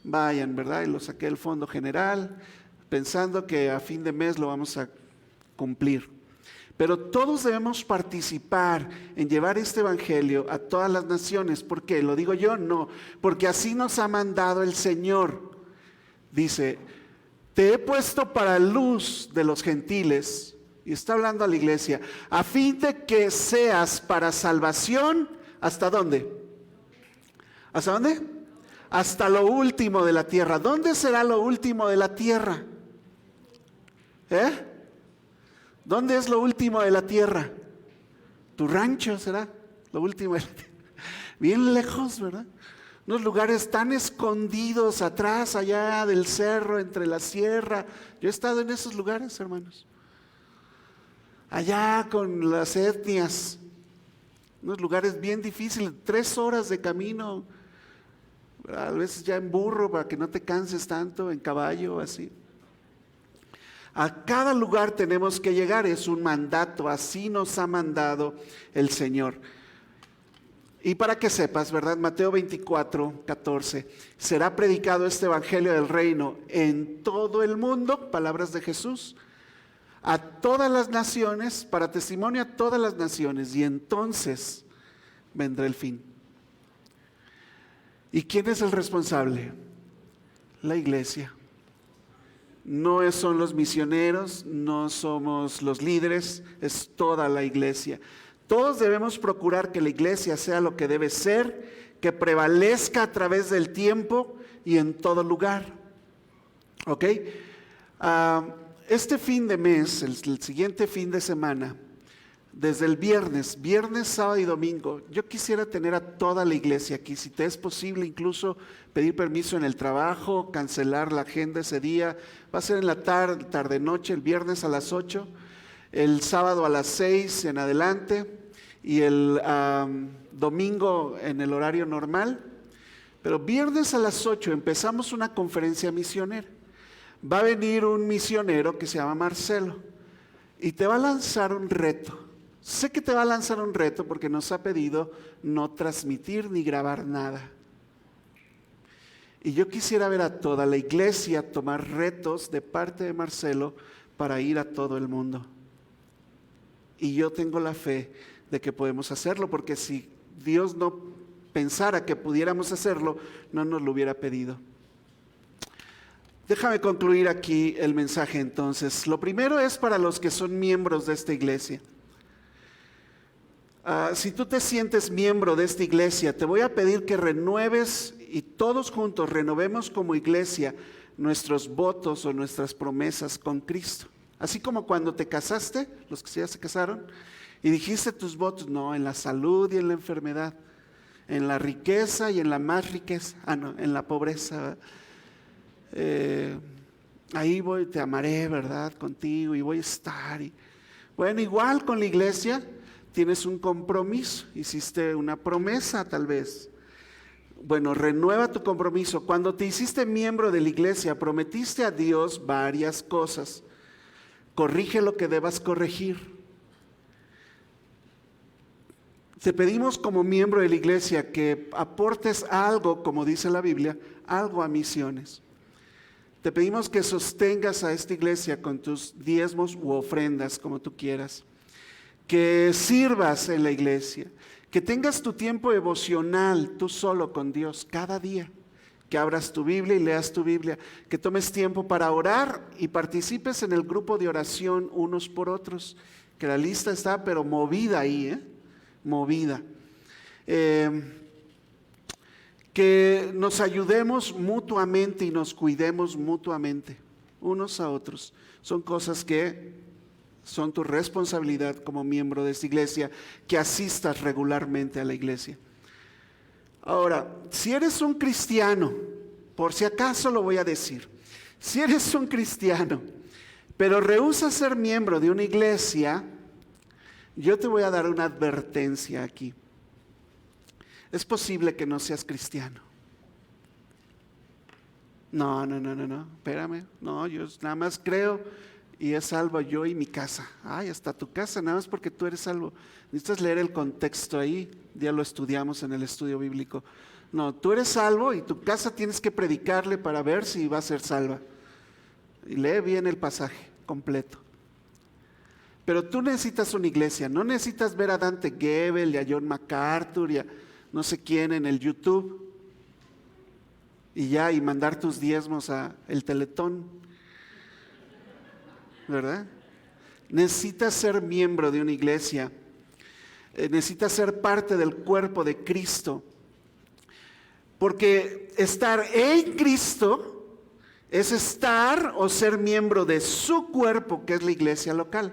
vayan, ¿verdad? Y lo saqué del fondo general, pensando que a fin de mes lo vamos a cumplir. Pero todos debemos participar en llevar este evangelio a todas las naciones. ¿Por qué? ¿Lo digo yo? No, porque así nos ha mandado el Señor. Dice, te he puesto para luz de los gentiles, y está hablando a la iglesia, a fin de que seas para salvación, ¿hasta dónde? ¿Hasta dónde? Hasta lo último de la tierra. ¿Dónde será lo último de la tierra? ¿Dónde es lo último de la tierra? Tu rancho será lo último de la tierra. Bien lejos, ¿verdad? Unos lugares tan escondidos atrás, allá del cerro, entre la sierra. Yo he estado en esos lugares, hermanos. Allá con las etnias. Unos lugares bien difíciles, 3 horas de camino. A veces ya en burro para que no te canses tanto, en caballo, así. A cada lugar tenemos que llegar, es un mandato, así nos ha mandado el Señor. Y para que sepas, ¿verdad? Mateo 24, 14, será predicado este evangelio del reino en todo el mundo, palabras de Jesús, a todas las naciones, para testimonio a todas las naciones, y entonces vendrá el fin. ¿Y quién es el responsable? La iglesia. No son los misioneros, no somos los líderes, es toda la iglesia. Todos debemos procurar que la iglesia sea lo que debe ser, que prevalezca a través del tiempo y en todo lugar. ¿Ok? Este fin de mes, el siguiente fin de semana, desde el viernes, sábado y domingo, yo quisiera tener a toda la iglesia aquí. Si te es posible, incluso pedir permiso en el trabajo, cancelar la agenda ese día. Va a ser en la tarde-noche, el viernes a las 8, el sábado a las 6 en adelante y el domingo en el horario normal. Pero viernes a las 8 empezamos una conferencia misionera. Va a venir un misionero que se llama Marcelo y te va a lanzar un reto. Sé que te va a lanzar un reto porque nos ha pedido no transmitir ni grabar nada. Y yo quisiera ver a toda la iglesia tomar retos de parte de Marcelo para ir a todo el mundo. Y yo tengo la fe de que podemos hacerlo, porque si Dios no pensara que pudiéramos hacerlo, no nos lo hubiera pedido. Déjame concluir aquí el mensaje entonces. Lo primero es para los que son miembros de esta iglesia. Si tú te sientes miembro de esta iglesia, te voy a pedir que renueves y todos juntos renovemos como iglesia nuestros votos o nuestras promesas con Cristo. Así como cuando te casaste, los que ya se casaron, y dijiste tus votos, no, en la salud y en la enfermedad, en la riqueza y en la más riqueza, en la pobreza. Ahí te amaré, ¿verdad? Contigo y voy a estar. Bueno, igual con la iglesia tienes un compromiso, hiciste una promesa tal vez. Bueno, renueva tu compromiso. Cuando te hiciste miembro de la iglesia, prometiste a Dios varias cosas. Corrige lo que debas corregir. Te pedimos como miembro de la iglesia que aportes algo, como dice la Biblia, algo a misiones. Te pedimos que sostengas a esta iglesia con tus diezmos u ofrendas, como tú quieras. Que sirvas en la iglesia, que tengas tu tiempo devocional tú solo con Dios cada día, que abras tu Biblia y leas tu Biblia, que tomes tiempo para orar y participes en el grupo de oración unos por otros, que la lista está pero movida ahí, movida. Que nos ayudemos mutuamente y nos cuidemos mutuamente unos a otros. Son cosas que son tu responsabilidad como miembro de esta iglesia, que asistas regularmente a la iglesia. Ahora, si eres un cristiano, por si acaso lo voy a decir, si eres un cristiano, pero rehúsas ser miembro de una iglesia, yo te voy a dar una advertencia aquí. Es posible que no seas cristiano. No, espérame, no, yo nada más creo y es salvo yo y mi casa. Ay, hasta tu casa, nada más porque tú eres salvo. Necesitas leer el contexto ahí, ya lo estudiamos en el estudio bíblico. No, tú eres salvo y tu casa tienes que predicarle para ver si va a ser salva. Y lee bien el pasaje completo. Pero tú necesitas una iglesia, no necesitas ver a Dante Gebel y a John MacArthur y a no sé quién en el YouTube y mandar tus diezmos a el Teletón. ¿Verdad? Necesitas ser miembro de una iglesia, necesitas ser parte del cuerpo de Cristo, porque estar en Cristo es estar o ser miembro de su cuerpo, que es la iglesia local.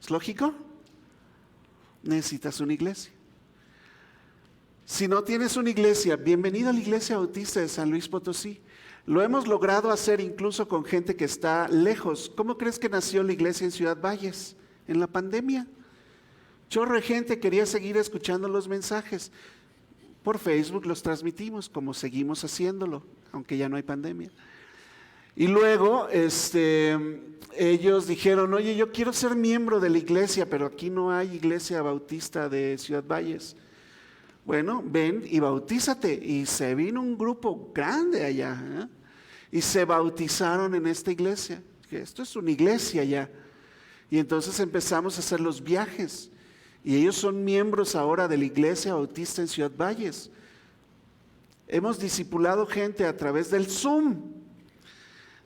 ¿Es lógico? Necesitas una iglesia. Si no tienes una iglesia, bienvenido a la Iglesia Bautista de San Luis Potosí. Lo hemos logrado hacer incluso con gente que está lejos. ¿Cómo crees que nació la iglesia en Ciudad Valles? En la pandemia. Chorro de gente quería seguir escuchando los mensajes. Por Facebook los transmitimos, como seguimos haciéndolo, aunque ya no hay pandemia. Y luego ellos dijeron, oye, yo quiero ser miembro de la iglesia, pero aquí no hay iglesia bautista de Ciudad Valles. Bueno, ven y bautízate. Y se vino un grupo grande allá, y se bautizaron en esta iglesia. Esto es una iglesia ya. Y entonces empezamos a hacer los viajes. Y ellos son miembros ahora de la iglesia bautista en Ciudad Valles. Hemos discipulado gente a través del Zoom.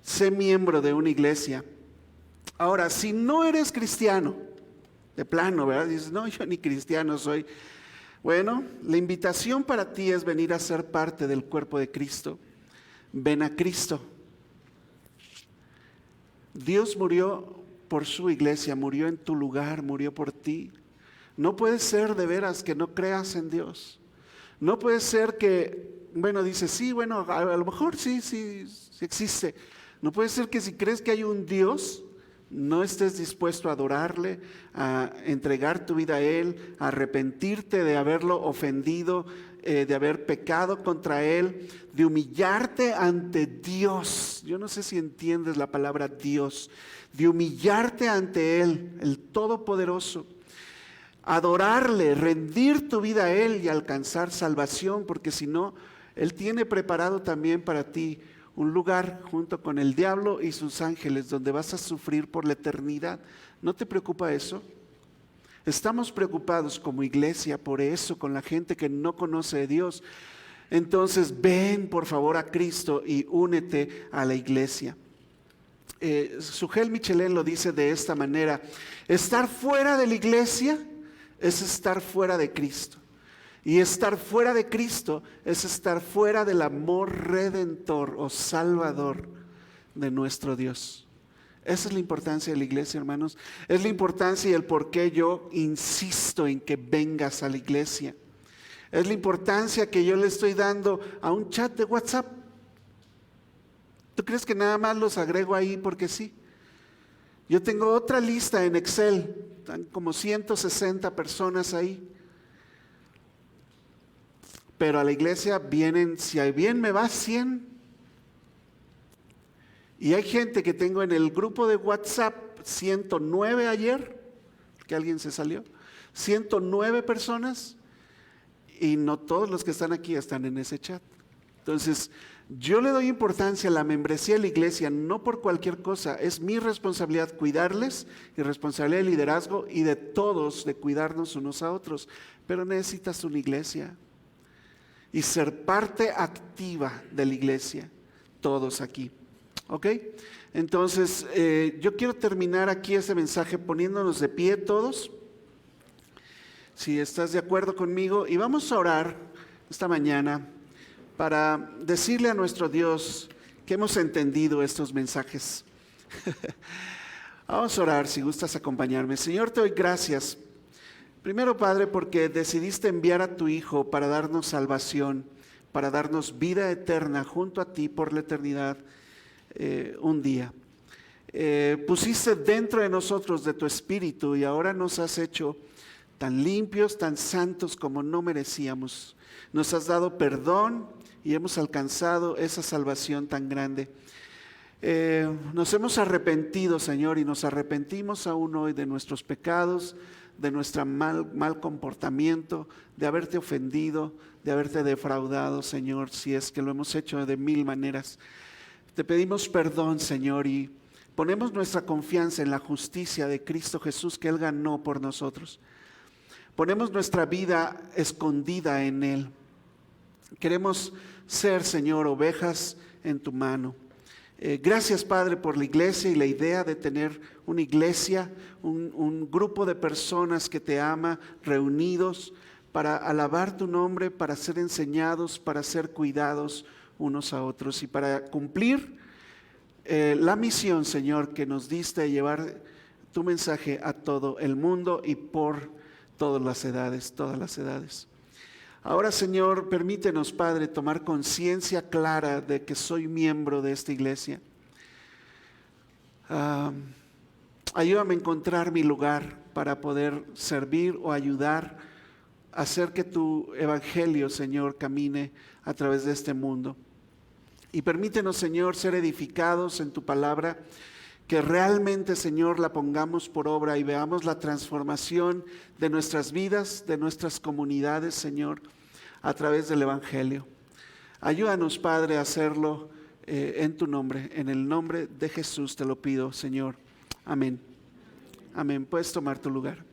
Sé miembro de una iglesia. Ahora, si no eres cristiano, de plano, ¿verdad? Dices, no, yo ni cristiano soy. Bueno, la invitación para ti es venir a ser parte del cuerpo de Cristo. Ven a Cristo. Dios murió por su iglesia, murió en tu lugar, murió por ti. No puede ser de veras que no creas en Dios. No puede ser que, dices, sí, a lo mejor sí existe. No puede ser que si crees que hay un Dios, no estés dispuesto a adorarle, a entregar tu vida a Él, a arrepentirte de haberlo ofendido, de haber pecado contra Él, de humillarte ante Dios. Yo no sé si entiendes la palabra Dios, de humillarte ante Él, el Todopoderoso, adorarle, rendir tu vida a Él y alcanzar salvación, porque si no, Él tiene preparado también para ti un lugar junto con el diablo y sus ángeles donde vas a sufrir por la eternidad. ¿No te preocupa eso? Estamos preocupados como iglesia por eso, con la gente que no conoce a Dios. Entonces ven por favor a Cristo y únete a la iglesia. Sugel Michelén lo dice de esta manera: estar fuera de la iglesia es estar fuera de Cristo. Y estar fuera de Cristo es estar fuera del amor redentor o salvador de nuestro Dios. Esa es la importancia de la iglesia, hermanos. Es la importancia y el por qué yo insisto en que vengas a la iglesia. Es la importancia que yo le estoy dando a un chat de WhatsApp. ¿Tú crees que nada más los agrego ahí porque sí? Yo tengo otra lista en Excel, están como 160 personas ahí. Pero a la iglesia vienen, si bien me va, 100. Y hay gente que tengo en el grupo de WhatsApp, 109 ayer, que alguien se salió, 109 personas, y no todos los que están aquí están en ese chat. Entonces, yo le doy importancia a la membresía de la iglesia, no por cualquier cosa, es mi responsabilidad cuidarles, y responsabilidad de liderazgo y de todos, de cuidarnos unos a otros. Pero necesitas una iglesia y ser parte activa de la iglesia, todos aquí. ¿Ok? Entonces, yo quiero terminar aquí ese mensaje poniéndonos de pie todos, si estás de acuerdo conmigo, y vamos a orar esta mañana para decirle a nuestro Dios que hemos entendido estos mensajes. Vamos a orar, si gustas acompañarme. Señor, te doy gracias. Primero, Padre, porque decidiste enviar a tu Hijo para darnos salvación, para darnos vida eterna junto a ti por la eternidad. Un día pusiste dentro de nosotros de tu espíritu y ahora nos has hecho tan limpios, tan santos como no merecíamos. Nos has dado perdón y hemos alcanzado esa salvación tan grande. Nos hemos arrepentido, Señor, y nos arrepentimos aún hoy de nuestros pecados, de nuestro mal comportamiento, de haberte ofendido, de haberte defraudado, Señor, si es que lo hemos hecho de mil maneras. Te pedimos perdón, Señor, y ponemos nuestra confianza en la justicia de Cristo Jesús que Él ganó por nosotros. Ponemos nuestra vida escondida en Él. Queremos ser, Señor, ovejas en tu mano. Gracias, Padre, por la iglesia y la idea de tener una iglesia, un grupo de personas que te ama, reunidos para alabar tu nombre, para ser enseñados, para ser cuidados unos a otros y para cumplir la misión, Señor, que nos diste de llevar tu mensaje a todo el mundo y por todas las edades. Ahora, Señor, permítenos, Padre, tomar conciencia clara de que soy miembro de esta iglesia. Ayúdame a encontrar mi lugar para poder servir o ayudar a hacer que tu evangelio, Señor, camine a través de este mundo. Y permítenos, Señor, ser edificados en tu palabra, que realmente, Señor, la pongamos por obra y veamos la transformación de nuestras vidas, de nuestras comunidades, Señor, a través del evangelio. Ayúdanos, Padre, a hacerlo en tu nombre, en el nombre de Jesús te lo pido, Señor. Amén. Amén. Puedes tomar tu lugar.